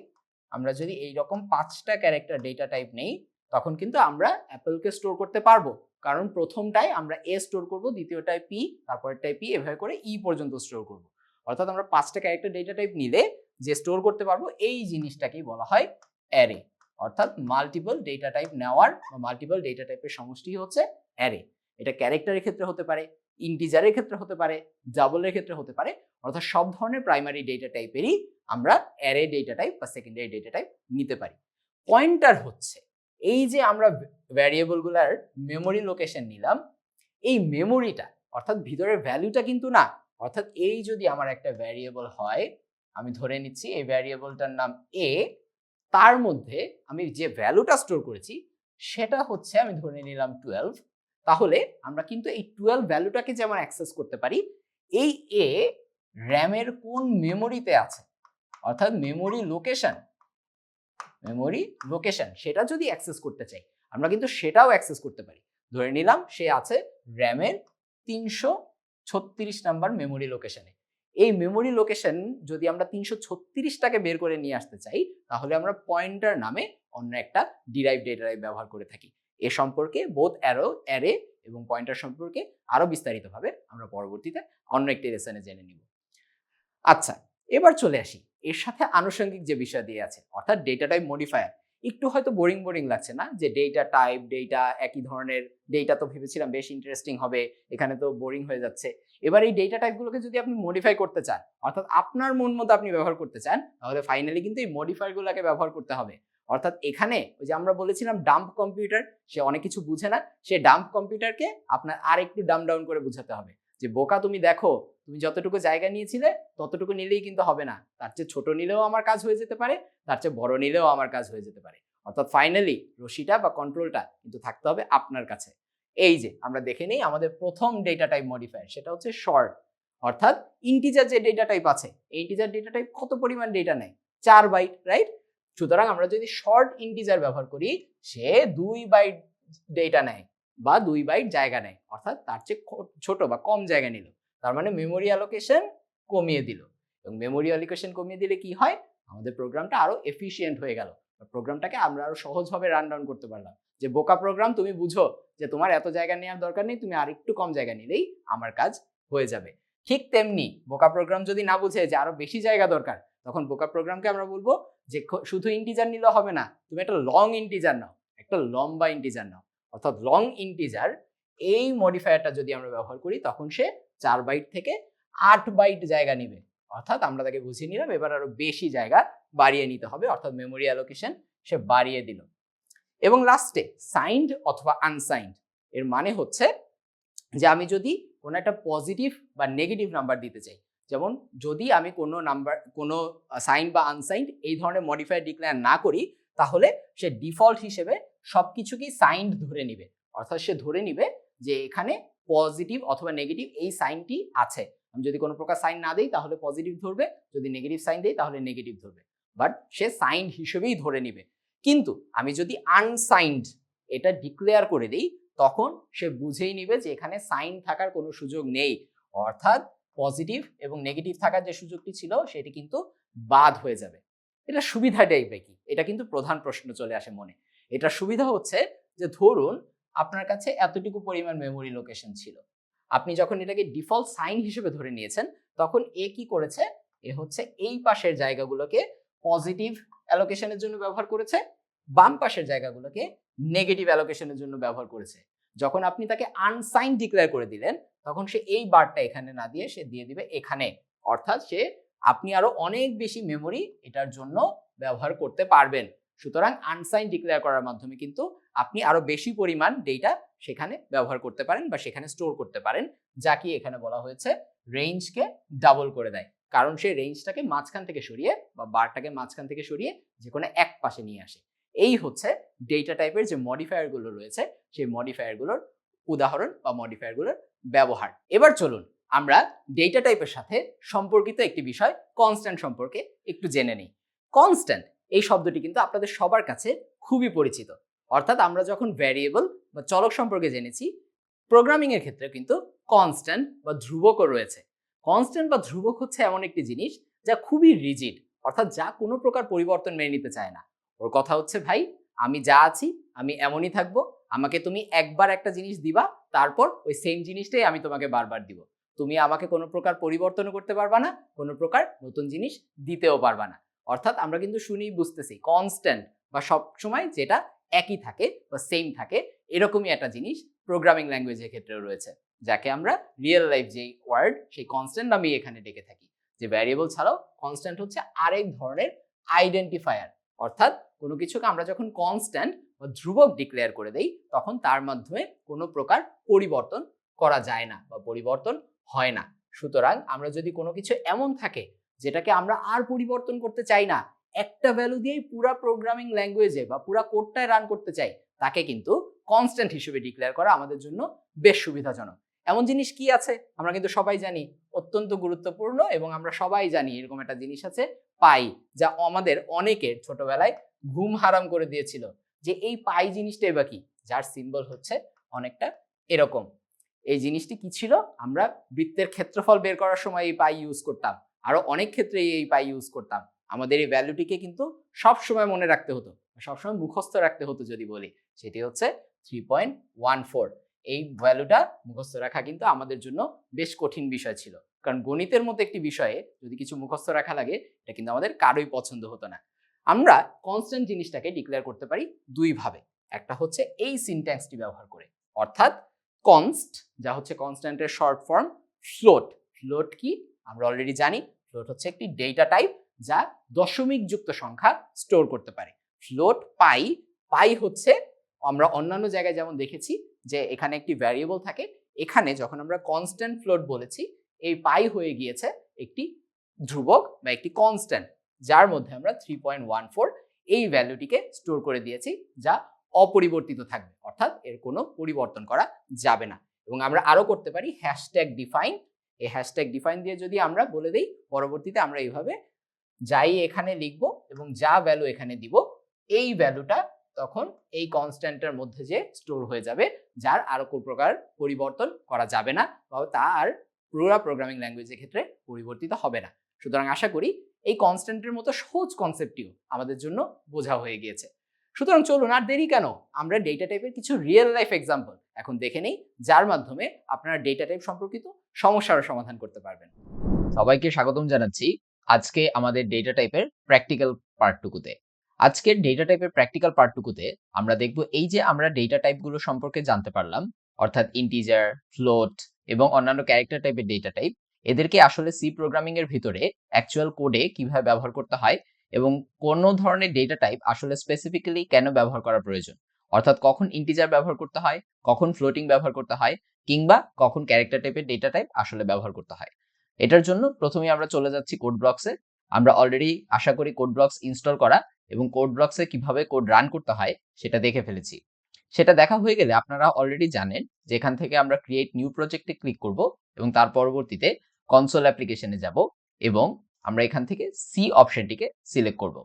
আমরা যদি এইরকম 5টা ক্যারেক্টার ডেটা টাইপ নেই তখন কিন্তু আমরা অ্যাপলকে স্টোর করতে পারবো। কারণ প্রথমটায় আমরা এ স্টোর করব, দ্বিতীয়টায় পি, তারপরটায় পি, এভাবে করে ই পর্যন্ত স্টোর করব। অর্থাৎ আমরা 5টা ক্যারেক্টার ডেটা টাইপ নিলে যে স্টোর করতে পারবো এই জিনিসটাকেই বলা হয় অ্যারে। অর্থাৎ মাল্টিপল ডেটা টাইপ নেওয়ার বা মাল্টিপল ডেটা টাইপের সমষ্টি হচ্ছে অ্যারে। এটা ক্যারেক্টারের ক্ষেত্রে হতে পারে, ইন্টিজারের ক্ষেত্রে হতে পারে, ডাবলের ক্ষেত্রে হতে পারে। অর্থাৎ সব ধরনের প্রাইমারি ডেটা টাইপেরই আমরা অ্যারে ডেটা টাইপ বা সেকেন্ডারি ডেটা টাইপ নিতে পারি। পয়েন্টার হচ্ছে এই যে আমরা ভ্যারিয়েবলগুলোর মেমোরি লোকেশন নিলাম, এই মেমোরিটা অর্থাৎ ভিতরের ভ্যালুটা কিন্তু না। অর্থাৎ এই যদি আমার একটা ভ্যারিয়েবল হয়, আমি ধরে নিচ্ছি এই ভ্যারিয়েবলটার নাম এ, তার মধ্যে আমি যে ভ্যালুটা স্টোর করেছি সেটা হচ্ছে আমি ধরে নিলাম 12। তাহলে আমরা কিন্তু এই 12 ভ্যালুটাকে যেমন অ্যাক্সেস করতে পারি, এই এ র্যামের কোন মেমোরিতে আছে অর্থাৎ মেমোরি লোকেশন সেটা যদি অ্যাক্সেস করতে চাই আমরা কিন্তু সেটাও অ্যাক্সেস করতে পারি। ধরে নিলাম সে আছে র্যামের 336 নাম্বার মেমোরি লোকেশনে। এই মেমোরি লোকেশন যদি আমরা 336টাকে বের করে নিয়ে আসতে চাই তাহলে আমরা পয়েন্টার নামে অন্য একটা ডিরাইভ ডেটা টাইপ ব্যবহার করে থাকি। এ সম্পর্কে বোথ অ্যারে এবং পয়েন্টার সম্পর্কে আরো বিস্তারিতভাবে আমরা পরবর্তীতে অন্য একটি লেসনে জেনে নিব। আচ্ছা, এবার চলে আসি এর সাথে আনুষঙ্গিক যে বিষয় দিয়ে আছে অর্থাৎ ডেটা টাইপ মডিফায়ার। একটু হয়তো বোরিং লাগছে না যে ডেটা টাইপ, ডেটা একই ধরনের, ডেটা তো ভেবেছিলাম বেশ ইন্টারেস্টিং হবে, এখানে তো বোরিং হয়ে যাচ্ছে। এবার এই ডেটা টাইপগুলোকে যদি আপনি মডিফাই করতে চান অর্থাৎ আপনার মন মতো আপনি ব্যবহার করতে চান তাহলে ফাইনালি কিন্তু এই মডিফায়ারগুলোকে ব্যবহার করতে হবে। অর্থাৎ এখানে ওই যে আমরা বলেছিলাম ডাম্প কম্পিউটার, সে অনেক কিছু বুঝে না, সে ডাম্প কম্পিউটারকে আপনার আর একটু ডাম ডাউন করে বুঝাতে হবে যে বোকা তুমি দেখো তুমি যতটুকু জায়গা নিয়েছিলে ততটুকু নিলেই কিন্তু হবে না, তার চেয়ে ছোট নিলেও আমার কাজ হয়ে যেতে পারে, তার চেয়ে বড় নিলেও আমার কাজ হয়ে যেতে পারে। অর্থাৎ ফাইনালি রশিটা বা কন্ট্রোলটা কিন্তু থাকতে হবে আপনার কাছে। এই যে আমরা দেখে নেই আমাদের প্রথম ডেটা টাইপ মডিফায়ার, সেটা হচ্ছে শর্ট। অর্থাৎ ইন্টিজার যে ডেটা টাইপ আছে, এই ইন্টিজার ডেটা টাইপ কত পরিমাণ ডেটা নেয়? 4 বাইট, রাইট? সুতরাং আমরা যদি শর্ট ইন্টিজার ব্যবহার করি, সে 2 বাইট ডেটা নেয় বা 2 বাইট জায়গা নেয়, অর্থাৎ তার চেয়ে ছোট বা কম জায়গা নিল। তার মানে মেমোরি অ্যালোকেশন কমিয়ে দিল। এবং মেমোরি অ্যালোকেশন কমিয়ে দিলে কি হয়? আমাদের প্রোগ্রামটা আরো এফিশিয়েন্ট হয়ে গেল, প্রোগ্রামটাকে আমরা আরো সহজভাবে রান ডাউন করতে পারলাম। যে বোকা প্রোগ্রাম, তুমি বুঝো যে তোমার এত জায়গা নেওয়ার দরকার নেই, তুমি আর একটু কম জায়গা নিলেই আমার কাজ হয়ে যাবে। ঠিক তেমনি বোকা প্রোগ্রাম যদি না বুঝে যে আরো বেশি জায়গা দরকার, তখন বোকা প্রোগ্রামকে আমরা বলবো যে শুধু ইন্টিজার নিলে হবে না, তুমি একটা লং ইন্টিজার নাও, একটা লম্বা ইন্টিজার নাও। অর্থাৎ লং ইন্টিজার এই মডিফায়ারটা যদি আমরা ব্যবহার করি, তখন সে 4 বাইট থেকে 8 বাইট জায়গা নিবে। অর্থাৎ আমরা তাকে বুঝিয়ে নিলাম এবার আরো বেশি জায়গা বাড়িয়ে নিতে হবে, অর্থাৎ মেমোরি অ্যালোকেশন সে বাড়িয়ে দিল। এবং লাস্টে সাইন্ড অথবা আনসাইন্ড, এর মানে হচ্ছে যে আমি যদি কোনো একটা পজিটিভ বা নেগেটিভ নাম্বার দিতে চাই, যেমন যদি আমি কোনো নাম্বার, কোনো সাইন বা আনসাইন্ড এই ধরনের মডিফায়ার ডিক্লেয়ার না করি, তাহলে সে ডিফল্ট হিসেবে সবকিছুকেই সাইন্ড ধরে নিবে। অর্থাৎ সে ধরে নিবে যে এখানে পজিটিভ অথবা নেগেটিভ এই সাইনটি আছে। আমি যদি কোনো প্রকার সাইন না দিই তাহলে পজিটিভ ধরবে, যদি নেগেটিভ সাইন দিই তাহলে নেগেটিভ ধরবে, বাট সে সাইন্ড হিসেবেই ধরে নিবে। কিন্তু আমি যদি আনসাইন্ড এটা ডিক্লেয়ার করে দিই, তখন সে বুঝেই নিবে যে এখানে সাইন থাকার কোনো সুযোগ নেই, অর্থাৎ পজিটিভ এবং নেগেটিভ থাকার যে সুযোগটি ছিল সেটি কিন্তু বাদ হয়ে যাবে। এটা সুবিধাটাই কি? এটা কিন্তু প্রধান প্রশ্ন চলে আসে মনে। এটা সুবিধা হচ্ছে যে ধরুন আপনার কাছে এতটুকু পরিমাণ মেমোরি লোকেশন ছিল, আপনি যখন এটাকে ডিফল্ট সাইন হিসেবে ধরে নিয়েছেন, তখন এ কি করেছে? এ হচ্ছে এই পাশের জায়গাগুলোকে পজিটিভ অ্যালোকেশনের জন্য ব্যবহার করেছে, বাম পাশের জায়গাগুলোকে নেগেটিভ অ্যালোকেশনের জন্য ব্যবহার করেছে। যখন আপনি তাকে আনসাইন ডিক্লেয়ার করে দিলেন, তখন সে এই বারটা এখানে না দিয়ে সে দিয়ে দিবে এখানে। অর্থাৎ সে আপনি আরো অনেক বেশি মেমোরি এটার জন্য ব্যবহার করতে পারবেন। সুতরাং আনসাইন ডিক্লেয়ার করার মাধ্যমে কিন্তু আপনি আরো বেশি পরিমাণ ডেটা সেখানে ব্যবহার করতে পারেন বা সেখানে স্টোর করতে পারেন, যা কি এখানে বলা হয়েছে রেঞ্জকে ডাবল করে দেয়। কারণ সে রেঞ্জটাকে মাঝখান থেকে সরিয়ে বা বারটাকে মাঝখান থেকে সরিয়ে যে কোনো এক পাশে নিয়ে আসে। এই হচ্ছে ডেটা টাইপের যে মডিফায়ারগুলো রয়েছে, সেই মডিফায়ারগুলোর উদাহরণ বা মডিফায়ারগুলোর ব্যবহার। এবার চলুন আমরা ডেটা টাইপের সাথে সম্পর্কিত একটি বিষয় কনস্ট্যান্ট সম্পর্কে একটু জেনে নিই। কনস্ট্যান্ট এই শব্দটি কিন্তু আপনাদের সবার কাছে খুবই পরিচিত। অর্থাৎ আমরা যখন ভ্যারিয়েবল বা চলক সম্পর্কে জেনেছি, প্রোগ্রামিং এর ক্ষেত্রে কিন্তু কনস্ট্যান্ট বা ধ্রুবকও রয়েছে। কনস্ট্যান্ট বা ধ্রুবক হচ্ছে এমন একটি জিনিস যা খুবই রিজিড, অর্থাৎ যা কোনো প্রকার পরিবর্তন মেনে নিতে চায় না। ওর কথা হচ্ছে ভাই আমি যা আছি আমি এমনই থাকবো, আমাকে তুমি একবার একটা জিনিস দিবা, তারপর ওই সেম জিনিসটাই আমি তোমাকে বারবার দিব। তুমি আমাকে কোনো প্রকার পরিবর্তনও করতে পারবা না, কোনো প্রকার নতুন জিনিস দিতেও পারবা না। অর্থাৎ আমরা কিন্তু শুনেই বুঝতেছি কনস্ট্যান্ট বা সবসময় যেটা একই থাকে বা সেম থাকে, এরকমই একটা জিনিস প্রোগ্রামিং ল্যাঙ্গুয়েজের ক্ষেত্রেও রয়েছে, যাকে আমরা রিয়েল লাইফ যেই ওয়ার্ড সেই কনস্ট্যান্ট নামে এখানে ডেকে থাকি। যে ভ্যারিয়েবল ছাড়াও কনস্ট্যান্ট হচ্ছে আরেক ধরনের আইডেন্টিফায়ার। অর্থাৎ কোনো কিছুকে আমরা যখন কনস্ট্যান্ট বা ধ্রুবক ডিক্লেয়ার করে দেই, তখন তার মাধ্যমে কোনো প্রকার পরিবর্তন করা যায় না বা পরিবর্তন হয় না। সুতরাং আমরা যদি কোনো কিছু এমন থাকে যেটাকে আমরা আর পরিবর্তন করতে চাই না, একটা ভ্যালু দিয়েই পুরো প্রোগ্রামিং ল্যাঙ্গুয়েজে বা পুরো কোডটায় রান করতে চাই, তাকে কিন্তু কনস্ট্যান্ট হিসেবে ডিক্লেয়ার করা আমাদের জন্য বেশ সুবিধাজনক। এমন জিনিস কি আছে? আমরা কিন্তু সবাই জানি, অত্যন্ত গুরুত্বপূর্ণ, এবং আমরা সবাই জানি এরকম একটা জিনিস আছে পাই, যা আমাদের অনেকের ছোটবেলায় ঘুম হারাম করে দিয়েছিল। যে এই পাই জিনিসটাই বা কি? যার সিম্বল হচ্ছে অনেকটা এরকম। এই জিনিসটি কি ছিল? আমরা বৃত্তের ক্ষেত্রফল বের করার সময় এই পাই ইউজ করতাম, আরো অনেক ক্ষেত্রে এই পাই ইউজ করতাম। আমাদের এই ভ্যালুটিকে কিন্তু সব সময় মনে রাখতে হতো, সবসময় মুখস্থ রাখতে হতো। যদি বলি সেটি হচ্ছে 3.14। এই ভ্যালুটা মুখস্থ রাখা কিন্তু আমাদের জন্য বেশ কঠিন বিষয় ছিল, কারণ গণিতের মতো একটি বিষয়ে যদি কিছু মুখস্থ রাখা লাগে, এটা কিন্তু আমাদের কারোই পছন্দ হতো না। আমরা কনস্ট্যান্ট জিনিসটাকে ডিক্লেয়ার করতে পারি দুই ভাবে। একটা হচ্ছে এই সিনট্যাক্সটি ব্যবহার করে, অর্থাৎ কনস্ট, যা হচ্ছে কনস্ট্যান্টের শর্ট ফর্ম, ফ্লোট। ফ্লোট কি আমরা অলরেডি জানি, ফ্লোট হচ্ছে একটি ডেটা টাইপ যা দশমিক যুক্ত সংখ্যা স্টোর করতে পারে। ফ্লোট পাই, পাই হচ্ছে আমরা অন্যান্য জায়গায় যেমন দেখেছি যে এখানে একটি ভ্যারিয়েবল থাকে, এখানে যখন আমরা কনস্ট্যান্ট ফ্লোট বলেছি, এই পাই হয়ে গিয়েছে একটি ধ্রুবক বা একটি কনস্ট্যান্ট, যার মধ্যে আমরা 3.14 এই ভ্যালুটিকে স্টোর করে দিয়েছি, যা অপরিবর্তিত থাকবে, অর্থাৎ এর কোনো পরিবর্তন করা যাবে না। এবং আমরা আরো করতে পারি হ্যাশট্যাগ ডিফাইন। এই হ্যাশট্যাগ ডিফাইন দিয়ে যদি আমরা বলে দিই, পরবর্তীতে আমরা এইভাবে যাই এখানে লিখব এবং যা ভ্যালু এখানে দিব, এই ভ্যালুটা তখন এই কনস্ট্যান্টের মধ্যে যে স্টোর হয়ে যাবে, যার আর কোনো প্রকার পরিবর্তন করা যাবে না, বা তা আর পুরো প্রোগ্রামিং ল্যাঙ্গুয়েজের ক্ষেত্রে পরিবর্তিত হবে না। সুতরাং আশা করি এই কনস্ট্যান্টের মতো সহজ কনসেপ্টটিও আমাদের জন্য বোঝা হয়ে গিয়েছে। সুতরাং চলুন আর দেরি কেন, আমরা ডেটা টাইপের কিছু রিয়েল লাইফ এক্সাম্পল এখন দেখে নেই, যার মাধ্যমে আপনারা ডেটা টাইপ সম্পর্কিত সমস্যার সমাধান করতে পারবেন। সবাইকে স্বাগতম জানাচ্ছি আজকে আমাদের ডেটা টাইপের প্র্যাকটিক্যাল পার্টটুকুতে। আজকের ডেটা টাইপের প্র্যাকটিক্যাল পার্টটুকুতে আমরা দেখব এই যে আমরা ডেটা টাইপগুলো সম্পর্কে জানতে পারলাম, অর্থাৎ ইন্টিজার, ফ্লোট এবং অন্যান্য ক্যারেক্টার টাইপের ডেটা টাইপ, এদেরকে আসলে সি প্রোগ্রামিং এর ভিতরে অ্যাকচুয়াল কোডে কিভাবে ব্যবহার করতে হয় এবং কোন ধরনের ডেটা টাইপ আসলে স্পেসিফিক্যালি কেন ব্যবহার করা প্রয়োজন, অর্থাৎ কখন ইন্টিজার ব্যবহার করতে হয়, কখন ফ্লোটিং ব্যবহার করতে হয়, কিংবা কখন ক্যারেক্টার টাইপের ডেটা টাইপ আসলে ব্যবহার করতে হয়। এটার জন্য প্রথমেই আমরা চলে যাচ্ছি কোড ব্লকসে। আমরা অলরেডি আশা করি কোড ব্লকস ইনস্টল করা এবং কোড ব্লকসে কিভাবে কোড রান করতে হয় সেটা দেখে ফেলেছি। সেটা দেখা হয়ে গেলে আপনারা অলরেডি জানেন যে এখান থেকে আমরা ক্রিয়েট নিউ প্রজেক্টে ক্লিক করব এবং তার পরবর্তীতে কনসোল অ্যাপ্লিকেশনে যাব এবং আমরা এখান থেকে সি অপশনটিকে সিলেক্ট করব।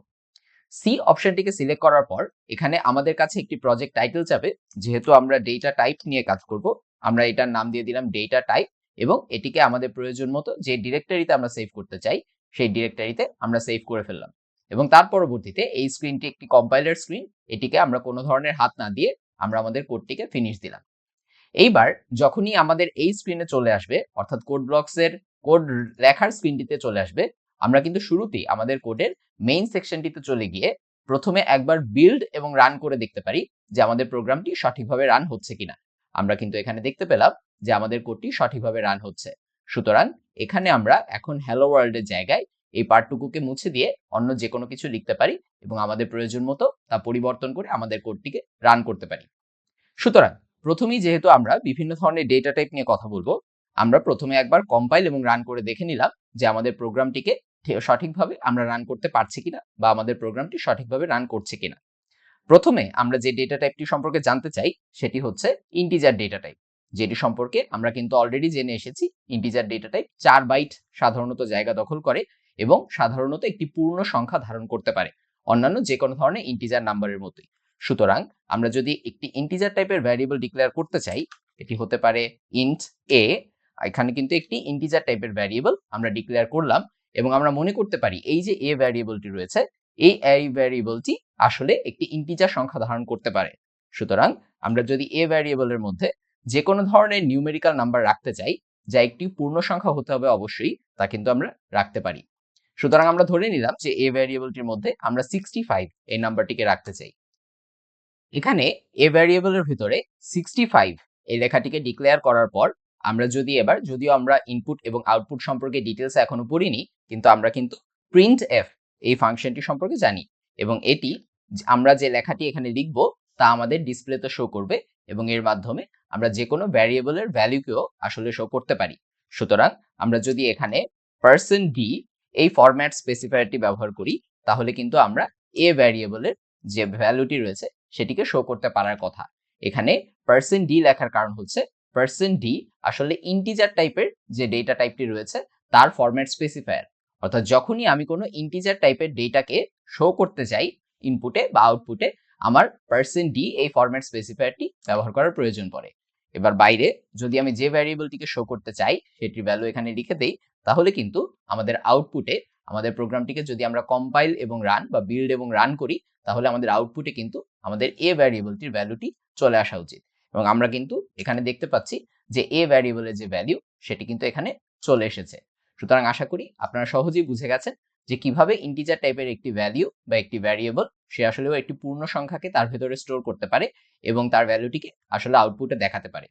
সি অপশনটিকে সিলেক্ট করার পর এখানে আমাদের কাছে একটি প্রজেক্ট টাইটেল যাবে। যেহেতু আমরা ডেটা টাইপ নিয়ে কাজ করব, আমরা এটার নাম দিয়ে দিলাম ডেটা টাইপ এবং এটিকে আমাদের প্রয়োজন মতো যে ডিরেক্টরিতে আমরা সেভ করতে চাই সেই ডিরেক্টরিতে আমরা সেভ করে ফেললাম। এবং তার পরবর্তীতে এই স্ক্রিনটি একটি কম্পাইলার স্ক্রিন, এটিকে আমরা কোনো ধরনের হাত না দিয়ে আমরা আমাদের কোডটিকে ফিনিশ দিলাম। এইবার যখনই আমাদের এই স্ক্রিনে চলে আসবে, অর্থাৎ কোড ব্লকসের কোড লেখার স্ক্রিনটিতে চলে আসবে, আমরা কিন্তু শুরুতেই আমাদের কোডের মেইন সেকশনটিতে চলে গিয়ে প্রথমে একবার বিল্ড এবং রান করে দেখতে পারি যে আমাদের প্রোগ্রামটি সঠিকভাবে রান হচ্ছে কিনা। আমরা কিন্তু এখানে দেখতে পেলাম যে আমাদের কোডটি সঠিকভাবে রান হচ্ছে। সুতরাং এখানে আমরা এখন হ্যালো ওয়ার্ল্ডের জায়গায় এই পার্টটুকুকে মুছে দিয়ে অন্য যে কোনো কিছু লিখতে পারি এবং আমাদের প্রয়োজন মতো তা পরিবর্তন করে আমাদের কোডটিকে রান করতে পারি। সুতরাং প্রথমেই যেহেতু আমরা বিভিন্ন ধরনের ডেটা টাইপ নিয়ে কথা বলবো, আমরা প্রথমে একবার কম্পাইল এবং রান করে দেখে নিলাম যে আমাদের প্রোগ্রামটিকে সঠিকভাবে আমরা রান করতে পারছি কিনা বা আমাদের প্রোগ্রামটি সঠিকভাবে রান করছে কিনা। প্রথমে আমরা যে ডেটা টাইপটি সম্পর্কে জানতে চাই সেটি হচ্ছে ইন্টিজার ডেটা টাইপ, যেটি সম্পর্কে আমরা কিন্তু অলরেডি জেনে এসেছি। ইন্টিজার ডেটা টাইপ 4 বাইট সাধারণত জায়গা দখল করে এবং সাধারণত একটি পূর্ণ সংখ্যা ধারণ করতে পারে, অন্যান্য যে কোনো ধরনের ইন্টিজার নাম্বারের মতোই। সুতরাং আমরা যদি একটি ইন্টিজার টাইপের ভ্যারিয়েবল ডিক্লেয়ার করতে চাই, এটি হতে পারে ইন্ট এ। এখানে কিন্তু একটি ইন্টিজার টাইপের ভ্যারিয়েবল আমরা ডিক্লেয়ার করলাম এবং আমরা মনে করতে পারি এই যে এ ভ্যারিয়েবলটি রয়েছে, এই ভ্যারিয়েবলটি আসলে একটি ইন্টিজার সংখ্যা ধারণ করতে পারে। সুতরাং আমরা যদি এ ভ্যারিয়েবলের মধ্যে যে কোনো ধরনের নিউমেরিক্যাল নাম্বার রাখতে চাই, যা একটি পূর্ণ সংখ্যা হতে হবে অবশ্যই, তা কিন্তু আমরা রাখতে পারি। সুতরাং আমরা ধরে নিলাম যে এ ভ্যারিয়েবলটির মধ্যে আমরা 65 এই নাম্বারটিকে রাখতে চাই। এখানে এ ভ্যারিয়েবলের ভিতরে 65 এই লেখাটিকে ডিক্লেয়ার করার পর আমরা যদি এবার, যদিও আমরা ইনপুট এবং আউটপুট সম্পর্কে ডিটেলস এখনো পড়িনি, কিন্তু আমরা কিন্তু প্রিন্ট এফ এই ফাংশনটি সম্পর্কে জানি এবং এটি আমরা যে লেখাটি এখানে লিখব তা আমাদের ডিসপ্লেতে শো করবে এবং এর মাধ্যমে আমরা যে কোনো ভ্যারিয়েবলের ভ্যালুকেও আসলে শো করতে পারি। সুতরাং আমরা যদি এখানে %d এই ফরম্যাট স্পেসিফায়ারটি ব্যবহার করি, তাহলে কিন্তু আমরা এ ভ্যারিয়েবলের যে ভ্যালুটি রয়েছে সেটিকে শো করতে পারার কথা। এখানে %d লেখার কারণ হচ্ছে %d আসলে ইন্টিজার টাইপের যে ডেটা টাইপটি রয়েছে তার ফরম্যাট স্পেসিফায়ার, অর্থাৎ যখনই আমি কোনো ইন্টিজার টাইপের ডেটাকে শো করতে চাই ইনপুটে বা আউটপুটে, আমার %d এই ফরম্যাট স্পেসিফায়ারটি ব্যবহার করার প্রয়োজন পড়ে। এবার বাইরে যদি আমি যে ভ্যারিয়েবলটিকে শো করতে চাই সেটির ভ্যালু এখানে লিখে দেই, তাহলে কিন্তু আমাদের আউটপুটে আমাদের প্রোগ্রামটিকে যদি আমরা কম্পাইল এবং রান বা বিল্ড এবং রান করি, তাহলে আমাদের আউটপুটে কিন্তু আমাদের এ ভ্যারিয়েবলটির ভ্যালুটি চলে আসা উচিত এবং আমরা কিন্তু এখানে দেখতে পাচ্ছি যে এ ভ্যারিয়েবলের যে ভ্যালু সেটি কিন্তু এখানে চলে এসেছে। সুতরাং আশা করি আপনারা সহজেই বুঝে গেছেন যে কিভাবে ইন্টিজার টাইপের একটি ভ্যালু বা একটি ভ্যারিয়েবল সে আসলেও একটি পূর্ণ সংখ্যাকে তার ভেতরে স্টোর করতে পারে এবং তার ভ্যালুটিকে আসলে আউটপুটে দেখাতে পারে।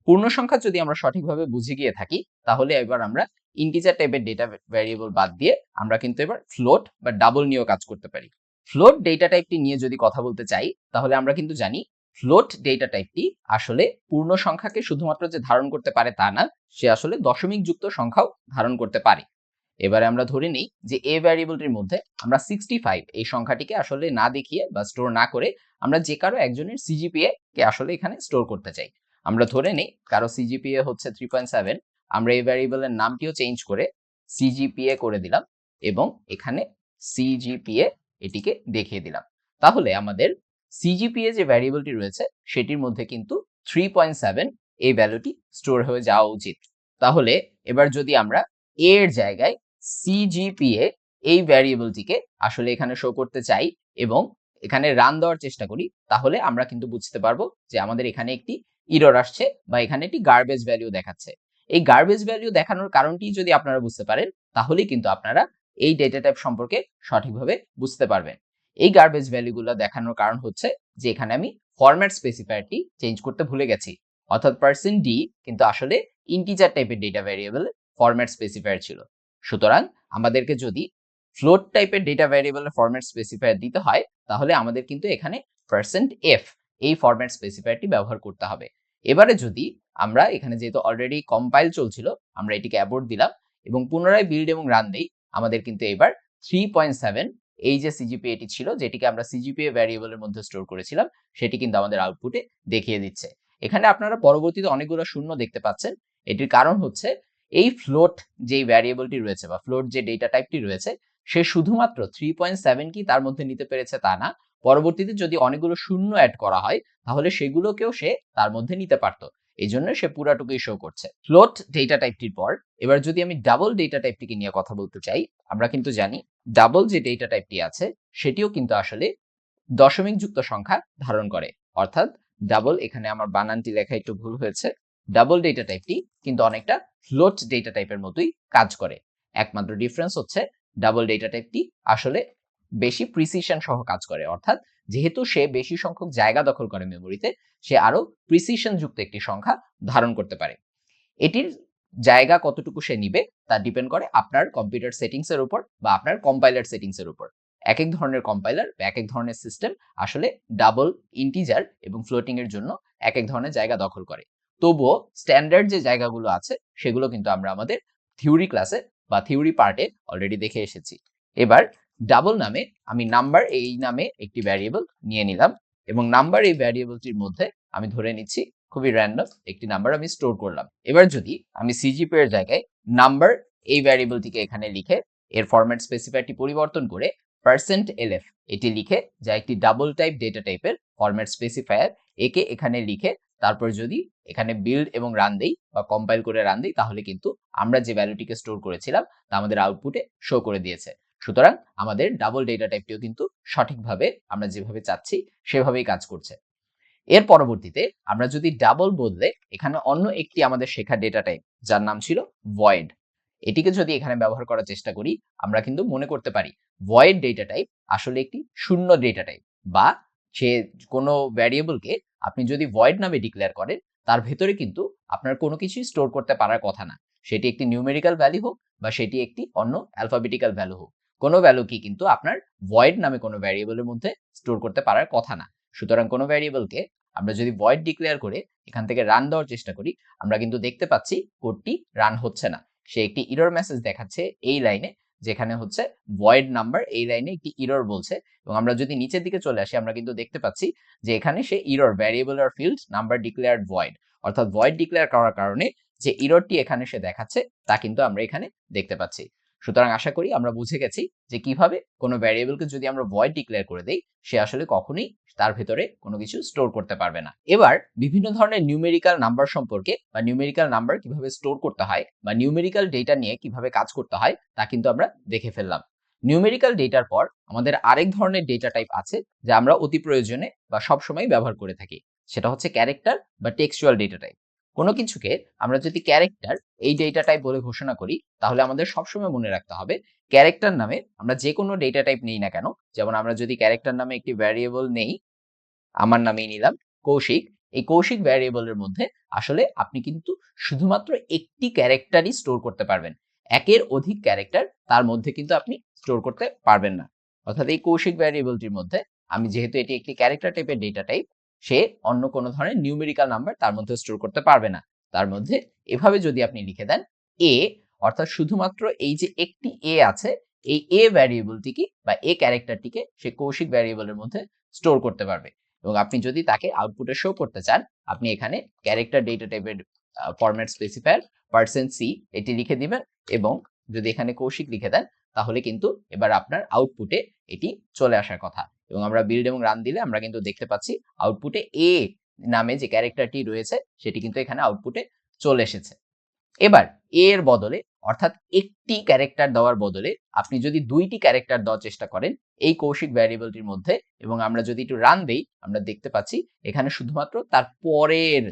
পূর্ণ সংখ্যা যদি আমরা সঠিকভাবে বুঝে গিয়ে থাকি, তাহলে এবার আমরা ইন্টিজার টাইপের ডেটা ভ্যারিয়েবল বাদ দিয়ে আমরা কিন্তু এবার ফ্লোট বা ডাবল নিয়েও কাজ করতে পারি। ফ্লোট ডেটা টাইপটি নিয়ে যদি কথা বলতে চাই, তাহলে আমরা কিন্তু জানি ফ্লোট ডেটা টাইপটি আসলে পূর্ণ সংখ্যাকে শুধুমাত্র যে ধারণ করতে পারে তা না, সে আসলে দশমিক যুক্ত সংখ্যাও ধারণ করতে পারে। এবারে আমরা ধরে নিই যে এ ভ্যারিয়েবলটির মধ্যে আমরা 65 এই সংখ্যাটিকে আসলে না দেখিয়ে বা স্টোর না করে আমরা যে কারো একজনের সিজিপিএ কে আসলে এখানে স্টোর করতে চাই। আমরা ধরে নিই কারো সিজিপিএ হচ্ছে 3.7, আমরা এই ভ্যারিয়েবলের নামটিও চেঞ্জ করে সিজিপিএ করে দিলাম এবং এখানে সিজিপিএ এটিকে দেখিয়ে দিলাম। তাহলে আমাদের সিজিপিএ যে ভ্যারিয়েবলটি রয়েছে সেটির মধ্যে কিন্তু 3.7 এই ভ্যালুটি স্টোর হয়ে যাওয়া উচিত। তাহলে এবার যদি আমরা এর জায়গায় সিজিপিএ এই ভ্যারিয়েবলটিকে আসলে এখানে শো করতে চাই এবং এখানে রান দেওয়ার চেষ্টা করি, তাহলে আমরা কিন্তু বুঝতে পারবো যে আমাদের এখানে একটি ইরর আসছে বা এখানে একটি গার্বেজ ভ্যালু দেখাচ্ছে। এই গার্বেজ ভ্যালু দেখানোর কারণটি যদি আপনারা বুঝতে পারেন, তাহলেই কিন্তু আপনারা এই ডেটা টাইপ সম্পর্কে সঠিকভাবে বুঝতে পারবেন। এই গার্বেজ ভ্যালুগুলো দেখানোর কারণ হচ্ছে যে এখানে আমি ফরম্যাট স্পেসিফায়ারটি চেঞ্জ করতে ভুলে গেছি, অর্থাৎ %d কিন্তু আসলে ইন্টিজার টাইপের ডেটা ভ্যারিয়েবলের ফরম্যাট স্পেসিফায়ার ছিল। সুতরাং আমাদেরকে যদি ফ্লোট টাইপের ডেটা ভ্যারিয়েবলের ফরম্যাট স্পেসিফায়ার দিতে হয়, তাহলে আমাদের কিন্তু এখানে %f এই ফরম্যাট স্পেসিফায়ারটি ব্যবহার করতে হবে। এবারে যদি আমরা এখানে যেহেতু অলরেডি কম্পাইল চলছিল, আমরা এটিকে অ্যাবর্ট দিলাম এবং পুনরায় বিল্ড এবং রান দেই, আমাদের কিন্তু এবার 3.7 এই যে সিজিপিএটি ছিল, যেটিকে আমরা সিজিপিএ ভ্যারিয়েবলের মধ্যে স্টোর করেছিলাম, সেটি কিন্তু আমাদের আউটপুটে দেখিয়ে দিচ্ছে। এখানে আপনারা পরবর্তীতে অনেকগুলো শূন্য দেখতে পাচ্ছেন। এটির কারণ হচ্ছে এই ফ্লোট যেই ভ্যারিয়েবলটি রয়েছে বা ফ্লোট যে ডেটা টাইপটি রয়েছে, সে শুধুমাত্র 3.7 কি তার মধ্যে নিতে পেরেছে তা না, পরবর্তীতে যদি অনেকগুলো শূন্য অ্যাড করা হয় তাহলে সেগুলোকেও সে তার মধ্যে নিতে পারত। এই জন্য সে পুরাটুকুই শো করছে। ফ্লোট ডেটা টাইপটির পর এবার যদি আমি ডাবল ডেটা টাইপটিকে নিয়ে কথা বলতে চাই, আমরা কিন্তু জানি ডাবল যে ডেটা টাইপটি আছে সেটিও কিন্তু আসলে দশমিক যুক্ত সংখ্যা ধারণ করে। অর্থাৎ ডাবল, এখানে আমার বানানটি লেখা একটু ভুল হয়েছে, ডাবল ডেটা টাইপটি কিন্তু অনেকটা ফ্লোট ডেটা টাইপের মতোই কাজ করে। একমাত্র ডিফারেন্স হচ্ছে ডাবল ডেটা টাইপটি আসলে বেশি প্রিসিশন সহ কাজ করে, অর্থাৎ যেহেতু সে বেশি সংখ্যক জায়গা দখল করে মেমোরিতে, সে আরো প্রিসিশন যুক্ত একটি সংখ্যা ধারণ করতে পারে। এটির জায়গা কতটুকু সে নিবে তা ডিপেন্ড করে আপনার কম্পিউটার সেটিংস এর উপর বা আপনার কম্পাইলার সেটিংস এর উপর। এক এক ধরনের কম্পাইলার বা এক এক ধরনের সিস্টেম আসলে ডাবল, ইন্টিজার এবং ফ্লোটিং এর জন্য এক এক ধরনের জায়গা দখল করে। তবুও স্ট্যান্ডার্ড যে জায়গাগুলো আছে সেগুলো কিন্তু আমরা আমাদের থিওরি ক্লাসে বা থিওরি পার্টে অলরেডি দেখে এসেছি। এবার ডাবল নামে আমি নাম্বার এই নামে একটি ভ্যারিয়েবল নিয়ে নিলাম এবং নাম্বার এই ভ্যারিয়েবলটির মধ্যে আমি ধরে নিচ্ছি খুবই র্যান্ডম একটি নাম্বার আমি স্টোর করলাম। এবার যদি আমি সিজিপি এর জায়গায় নাম্বার এই ভ্যারিয়েবলটিকে এখানে লিখে এর ফরম্যাট স্পেসিফায়ারটি পরিবর্তন করে %lf এটি লিখে, যা একটি ডাবল টাইপ ডেটা টাইপের ফরম্যাট স্পেসিফায়ার, একে এখানে লিখে তারপর যদি এখানে বিল্ড এবং রান দেই বা কম্পাইল করে রান দেই, তাহলে কিন্তু আমরা যে ভ্যালুটিকে স্টোর করেছিলাম তা আমাদের আউটপুটে শো করে দিয়েছে। সুতরাং আমাদের ডাবল ডেটা টাইপটিও কিন্তু সঠিকভাবে আমরা যেভাবে চাচ্ছি সেভাবেই কাজ করছে। এর পরবর্তীতে আমরা যদি ডাবল বদলে এখানে অন্য একটি আমাদের শেখা ডেটা টাইপ যার নাম ছিল ভয়েড, এটিকে যদি এখানে ব্যবহার করার চেষ্টা করি, আমরা কিন্তু মনে করতে পারি ভয়েড ডেটা টাইপ আসলে একটি শূন্য ডেটা টাইপ, বা সে কোনো ভ্যারিয়েবলকে আপনি যদি ভয়েড নামে ডিক্লেয়ার করেন, তার ভেতরে কিন্তু আপনার কোনো কিছুই স্টোর করতে পারার কথা না। সেটি একটি নিউমেরিক্যাল ভ্যালু হোক বা সেটি একটি অন্য অ্যালফাবেটিক্যাল ভ্যালু হোক, কোনো ভ্যালু কি কিন্তু আপনার ভয়েড নামে কোনো ভ্যারিয়েবলের মধ্যে স্টোর করতে পারার কথা না। সুতরাং কোনো ভ্যারিয়েবলকে আমরা যদি ভয়েড ডিক্লেয়ার করে এখান থেকে রান দেওয়ার চেষ্টা করি, আমরা কিন্তু দেখতে পাচ্ছি কোডটি রান হচ্ছে না। সে একটি ইরর মেসেজ দেখাচ্ছে এই লাইনে, যেখানে হচ্ছে ভয়েড নাম্বার এই লাইনে একটি ইরর বলছে, এবং আমরা যদি নিচের দিকে চলে আসি আমরা কিন্তু দেখতে পাচ্ছি যে এখানে সে ইরর ভ্যারিয়েবল আর ফিল্ড নাম্বার ডিক্লেয়ার্ড ভয়েড, অর্থাৎ ভয়েড ডিক্লেয়ার করার কারণে যে ইররটি এখানে সে দেখাচ্ছে তা কিন্তু আমরা এখানে দেখতে পাচ্ছি। সুতরাং আশা করি আমরা বুঝে গেছি যে কিভাবে কোনো ভ্যারিয়েবলকে যদি আমরা ভয়েড ডিক্লেয়ার করে দেই, সে আসলে কখনোই তার ভেতরে কোনো কিছু স্টোর করতে পারবে না। এবার বিভিন্ন ধরনের নিউমেরিক্যাল নাম্বার সম্পর্কে বা নিউমেরিক্যাল নাম্বার কিভাবে স্টোর করতে হয় বা নিউমেরিক্যাল ডেটা নিয়ে কিভাবে কাজ করতে হয় তা কিন্তু আমরা দেখে ফেললাম। নিউমেরিক্যাল ডেটার পর আমাদের আরেক ধরনের ডেটা টাইপ আছে যা আমরা অতি প্রয়োজনে বা সবসময় ব্যবহার করে থাকি, সেটা হচ্ছে ক্যারেক্টার বা টেক্সচুয়াল ডেটা টাইপ। কোনো কিছুকে আমরা যদি ক্যারেক্টার এই ডেটা টাইপ বলে ঘোষণা করি, তাহলে আমাদের সবসময় মনে রাখতে হবে ক্যারেক্টার নামে আমরা যে কোনো ডেটা টাইপ নেই না কেন, যেমন আমরা যদি ক্যারেক্টার নামে একটি ভ্যারিয়েবল নেই, আমার নামেই নিলাম কৌশিক, এই কৌশিক ভ্যারিয়েবলের মধ্যে আসলে আপনি কিন্তু শুধুমাত্র একটি ক্যারেক্টারই স্টোর করতে পারবেন, একের অধিক ক্যারেক্টার তার মধ্যে কিন্তু আপনি স্টোর করতে পারবেন না। অর্থাৎ এই কৌশিক ভ্যারিয়েবলটির মধ্যে আমি যেহেতু এটি একটি ক্যারেক্টার টাইপের ডেটা টাইপ, সে অন্য কোনো ধরনের নিউমেরিক্যাল নাম্বার তার মধ্যে স্টোর করতে পারবে না। তার মধ্যে এভাবে যদি আপনি লিখে দেন এ, অর্থাৎ শুধুমাত্র এই যে একটি এ আছে, এই এ ভ্যারিয়েবলটিকে বা এ ক্যারেক্টারটিকে সে কৌশিক ভ্যারিয়েবলের মধ্যে স্টোর করতে পারবে। এবং আপনি যদি তাকে আউটপুটে শো করতে চান, আপনি এখানে ক্যারেক্টার ডেটা টাইপের ফরম্যাট স্পেসিফায়ার %c এটি লিখে দিবেন এবং যদি এখানে কৌশিক লিখে দেন, তাহলে কিন্তু এবার আপনার আউটপুটে এটি চলে আসার কথা। এবং আমরা বিল্ড এবং রান দিলে আমরা কিন্তু দেখতে পাচ্ছি আউটপুটে এ নামে যে ক্যারেক্টারটি রয়েছে সেটি কিন্তু এখানে আউটপুটে চলে এসেছে। এবার এর বদলে, অর্থাৎ একটি ক্যারেক্টার দেওয়ার বদলে আপনি যদি দুইটি ক্যারেক্টার দেওয়ার চেষ্টা করেন এই কৌশিক ভ্যারিয়েবলটির মধ্যে, এবং আমরা যদি একটু রান দেই, আমরা দেখতে পাচ্ছি এখানে শুধুমাত্র তার পরের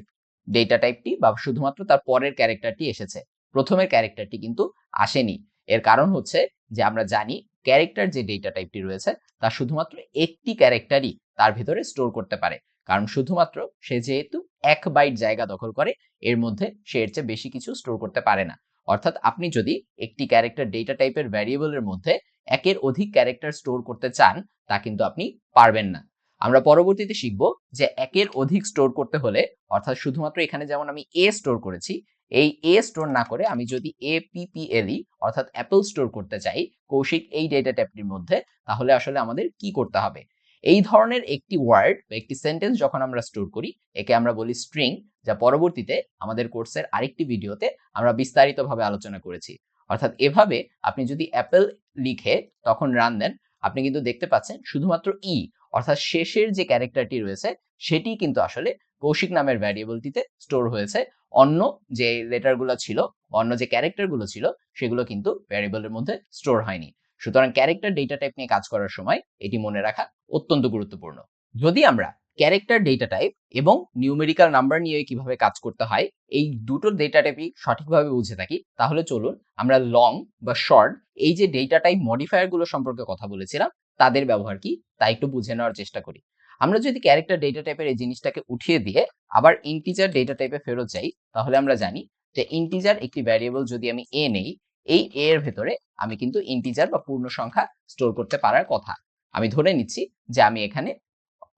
ডেটা টাইপটি বা শুধুমাত্র তার পরের ক্যারেক্টারটি এসেছে, প্রথমের ক্যারেক্টারটি কিন্তু আসেনি। এর কারণ হচ্ছে যে আমরা জানি ক্যারেক্টার যে ডেটা টাইপটি রয়েছে তা শুধুমাত্র একটি ক্যারেক্টারই তার ভিতরে স্টোর করতে পারে, কারণ শুধুমাত্র সে যেহেতু 1 বাইট জায়গা দখল করে, এর মধ্যে সে এর চেয়ে বেশি কিছু স্টোর করতে পারে না। অর্থাৎ আপনি যদি একটি ক্যারেক্টার ডেটা টাইপের ভ্যারিয়েবলের মধ্যে একের অধিক ক্যারেক্টার স্টোর করতে চান, তা কিন্তু আপনি পারবেন না। আমরা পরবর্তীতে শিখব যে একের অধিক স্টোর করতে হলে, অর্থাৎ শুধুমাত্র এখানে যেমন আমি এ স্টোর করেছি, এই এ স্টোর না করে আমি যদি APPLE অর্থাৎ অ্যাপল স্টোর করতে চাই কৌশিক এই ডেটা টাইপটির মধ্যে, তাহলে আসলে আমাদের কি করতে হবে। এই ধরনের একটি ওয়ার্ড বা একটি সেন্টেন্স যখন আমরা স্টোর করি, একে আমরা বলি স্ট্রিং, যা পরবর্তীতে আমাদের কোর্সের আরেকটি ভিডিওতে আমরা বিস্তারিতভাবে আলোচনা করেছি। অর্থাৎ এভাবে আপনি যদি অ্যাপল লিখে তখন রান দেন, আপনি কিন্তু দেখতে পাচ্ছেন শুধুমাত্র ই, অর্থাৎ শেষের যে ক্যারেক্টারটি রয়েছে সেটি কিন্তু আসলে কৌশিক নামের ভ্যারিয়েবলটিতে স্টোর হয়েছে। অন্য যে লেটারগুলো ছিল, অন্য যে ক্যারেক্টারগুলো ছিল, সেগুলো কিন্তু ভ্যারিয়েবলের মধ্যে স্টোর হয়নি। সুতরাং ক্যারেক্টার ডেটা টাইপ নিয়ে কাজ করার সময় এটি মনে রাখা অত্যন্ত গুরুত্বপূর্ণ। যদি আমরা ক্যারেক্টার ডেটা টাইপ এবং নিউমেরিক্যাল নাম্বার নিয়ে কিভাবে কাজ করতে হয় এই দুটো ডেটা টাইপই সঠিকভাবে বুঝে থাকি, তাহলে চলুন আমরা লং বা শর্ট এই যে ডেটা টাইপ মডিফায়ার গুলো সম্পর্কে কথা বলেছিলাম তাদের ব্যবহার কি তা একটু বুঝে নেওয়ার চেষ্টা করি। আমরা যদি ক্যারেক্টার ডেটা টাইপের এই জিনিসটাকে উঠিয়ে দিয়ে আবার ইন্টিজার ডেটা টাইপে ফেরত যাই, তাহলে আমরা জানি যে ইন্টিজার একটি ভ্যারিয়েবল যদি আমি এ নেই, এই এ এর ভেতরে আমি কিন্তু ইন্টিজার বা পূর্ণ সংখ্যা স্টোর করতে পারার কথা। আমি ধরে নিচ্ছি যে আমি এখানে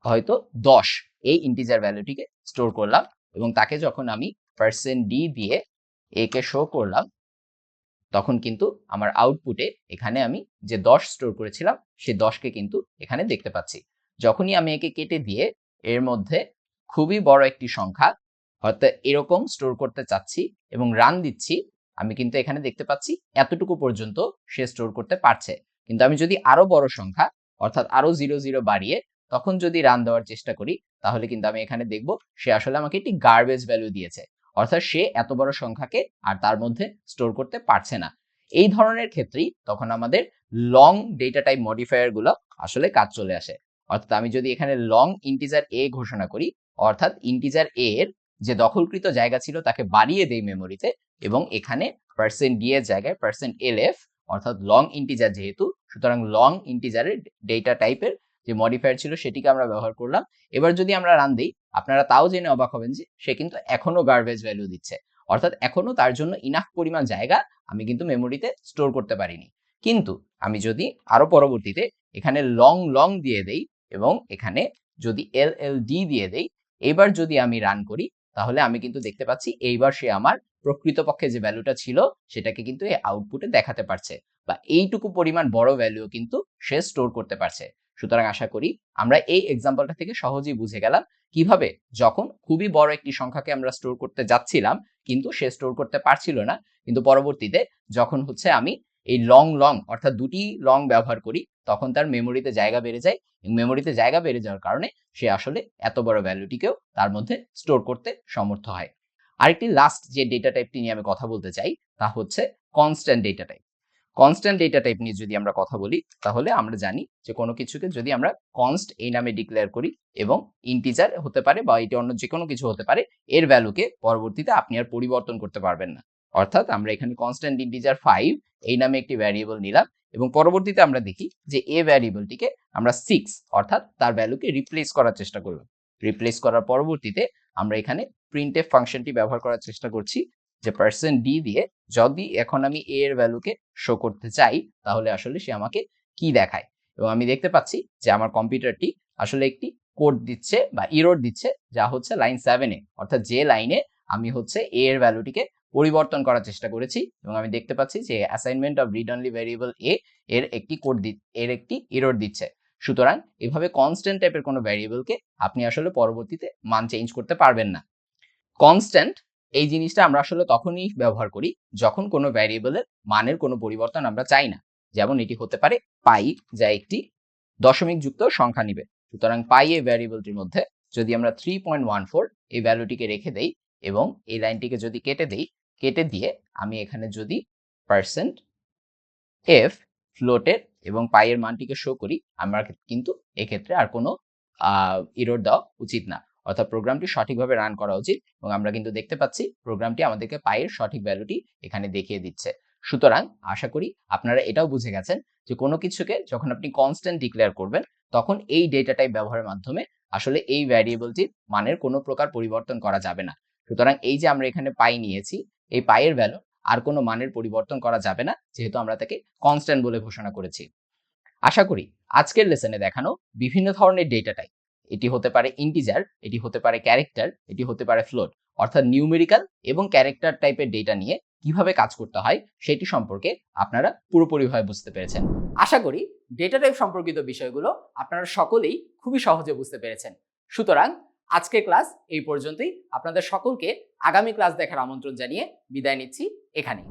হয়তো 10 এই ইন্টিজার ভ্যালুটিকে স্টোর করলাম এবং তাকে যখন আমি %d দিয়ে এ কে শো করলাম, তখন কিন্তু আমার আউটপুটে এখানে আমি যে 10 স্টোর করেছিলাম সে 10কে কিন্তু এখানে দেখতে পাচ্ছি। যখনই আমি একে কেটে দিয়ে এর মধ্যে খুবই বড় একটি সংখ্যা হয়তো এরকম স্টোর করতে চাচ্ছি এবং রান দিচ্ছি, আমি কিন্তু এখানে দেখতে পাচ্ছি এতটুকু পর্যন্ত সে স্টোর করতে পারছে। কিন্তু আমি যদি আরো বড় সংখ্যা অর্থাৎ আরো 00 বাড়িয়ে তখন যদি রান দেওয়ার চেষ্টা করি, তাহলে কিন্তু আমি এখানে দেখব সে আসলে আমাকে একটি গার্বেজ ভ্যালু দিয়েছে, অর্থাৎ সে এত বড় সংখ্যাকে আর তার মধ্যে স্টোর করতে পারছে না। এই ধরনের ক্ষেত্রেই তখন আমাদের লং ডেটা টাইপ মডিফায়ার গুলো আসলে কাজ চলে আসে। অর্থাৎ আমি যদি এখানে লং ইন্টিজার এ ঘোষণা করি, অর্থাৎ ইন্টিজার এ এর যে দখলকৃত জায়গা ছিল তাকে বাড়িয়ে দেই মেমোরিতে, এবং এখানে %d এর জায়গায় %lf অর্থাৎ লং ইন্টিজার যেহেতু, সুতরাং লং ইন্টিজারের ডেটা টাইপের যে মডিফায়ার ছিল সেটিকে আমরা ব্যবহার করলাম। এবার যদি আমরা রান দিই, আপনারা তাও জেনে অবাক হবেন যে সে কিন্তু এখনো গার্বেজ ভ্যালু দিচ্ছে, অর্থাৎ এখনো তার জন্য ইনাফ পরিমাণ জায়গা আমি কিন্তু মেমোরিতে স্টোর করতে পারিনি। কিন্তু আমি যদি আরো পরবর্তীতে এখানে লং লং দিয়ে দেই এবং এখানে যদি LLD দিয়ে দেই, এবার যদি আমি রান করি, তাহলে আমি কিন্তু দেখতে পাচ্ছি এইবার সে আমার প্রকৃতপক্ষে যে ভ্যালুটা ছিল সেটাকে কিন্তু এই আউটপুটে দেখাতে পারছে, বা এইটুকু পরিমাণ বড় ভ্যালু কিন্তু সে স্টোর করতে পারছে। সুতরাং আশা করি আমরা এই এক্সাম্পলটা থেকে সহজেই বুঝে গেলাম কিভাবে যখন খুবই বড় একটি সংখ্যাকে আমরা স্টোর করতে যাচ্ছিলাম কিন্তু সে স্টোর করতে পারছিল না, কিন্তু পরবর্তীতে যখন হচ্ছে আমি এই লং লং অর্থাৎ দুটি লং ব্যবহার করি, তখন তার মেমোরিতে জায়গা বেড়ে যায় এবং মেমোরিতে জায়গা বেড়ে যাওয়ার কারণে সে আসলে এত বড় ভ্যালুটিকেও তার মধ্যে স্টোর করতে সমর্থ হয়। আরেকটি লাস্ট যে ডেটা টাইপটি নিয়ে আমি কথা বলতে চাই তা হচ্ছে constant data type. Constant data type নিয়ে যদি আমরা কথা বলি, তাহলে আমরা জানি যে কোনো কিছুকে যদি আমরা কনস্ট এই নামে ডিক্লেয়ার করি এবং ইন্টিজার হতে পারে বা এটি অন্য যে কোনো কিছু হতে পারে, এর ভ্যালুকে পরবর্তীতে আপনি আর পরিবর্তন করতে পারবেন না। অর্থাৎ আমরা এখানে কনস্ট্যান্ট ইন্টিজার 5 এই নামে একটি ভ্যারিয়েবল নিলাম এবং পরবর্তীতে আমরা দেখি যে এ ভ্যারিয়েবলটিকে আমরা 6 অর্থাৎ তার ভ্যালুকে রিপ্লেস করার চেষ্টা করব। রিপ্লেস করার পরবর্তীতে আমরা এখানে প্রিন্টএফ ফাংশনটি ব্যবহার করার চেষ্টা করছি যে %d দিয়ে যদি এখন আমি a এর ভ্যালুকে শো করতে চাই, তাহলে আসলে সে আমাকে কি দেখায়। এবং আমি দেখতে পাচ্ছি যে আমার কম্পিউটারটি আসলে একটি কোড দিচ্ছে বা ইরর দিচ্ছে, যা হচ্ছে লাইন 7-এ, অর্থাৎ যে লাইনে আমি হচ্ছে a এর ভ্যালুটিকে পরিবর্তন করার চেষ্টা করেছি এবং আমি দেখতে পাচ্ছি যে assignment of read only variable a এর একটি এর একটি ইরর দিচ্ছে। সুতরাং এভাবে কনস্ট্যান্ট টাইপের কোনো ভ্যারিয়েবলকে আপনি আসলে পরবর্তীতে মান চেঞ্জ করতে পারবেন না। কনস্ট্যান্ট এই জিনিসটা আমরা আসলে তখনই ব্যবহার করি যখন কোনো ভ্যারিয়েবলের মানের কোনো পরিবর্তন আমরা চাই না। যেমন এটি হতে পারে পাই, যা একটি দশমিক যুক্ত সংখ্যা নিবে। সুতরাং পাই এই ভ্যারিয়েবলটির মধ্যে যদি আমরা 3.14 এই ভ্যালুটিকে রেখে দেই এবং এই লাইনটিকে যদি কেটে দিয়ে আমি এখানে যদি পার্সেন্ট এফ ফ্লোটের এবং পাই এর মানটিকে শো করি, আমরা কিন্তু এক্ষেত্রে আর কোনো ইরর দেওয়া উচিত না, অর্থাৎ প্রোগ্রামটি সঠিকভাবে রান করা উচিত এবং আমরা কিন্তু দেখতে পাচ্ছি প্রোগ্রামটি আমাদেরকে পাই এর সঠিক ভ্যালুটি এখানে দেখিয়ে দিচ্ছে। সুতরাং আশা করি আপনারা এটাও বুঝে গেছেন যে কোনো কিছুকে যখন আপনি কনস্ট্যান্ট ডিক্লেয়ার করবেন তখন এই ডেটা টাইপ ব্যবহারের মাধ্যমে আসলে এই ভ্যারিয়েবলটির মানের কোনো প্রকার পরিবর্তন করা যাবে না। সুতরাং এই যে আমরা এখানে পাই নিয়েছি, এই পাই এর ভ্যালু আর কোনো মানের পরিবর্তন করা যাবে না, যেহেতু আমরা তাকে কনস্ট্যান্ট বলে ঘোষণা করেছি। আশা করি আজকের লেসনে দেখানো বিভিন্ন ধরনের ডেটা টাইপ, এটি হতে পারে ইন্টিজার, এটি হতে পারে ক্যারেক্টার, এটি হতে পারে ফ্লোট, অর্থাৎ নিউমেরিক্যাল এবং ক্যারেক্টার টাইপের ডেটা নিয়ে কিভাবে কাজ করতে হয় সেটি সম্পর্কে আপনারা পুরোপুরিভাবে বুঝতে পেরেছেন। আশা করি ডেটা টাইপ সম্পর্কিত বিষয়গুলো আপনারা সকলেই খুবই সহজে বুঝতে পেরেছেন। সুতরাং আজকের ক্লাস এই পর্যন্তই। আপনাদের সকলকে আগামী ক্লাস দেখার আমন্ত্রণ জানিয়ে বিদায় নিচ্ছি এখানে।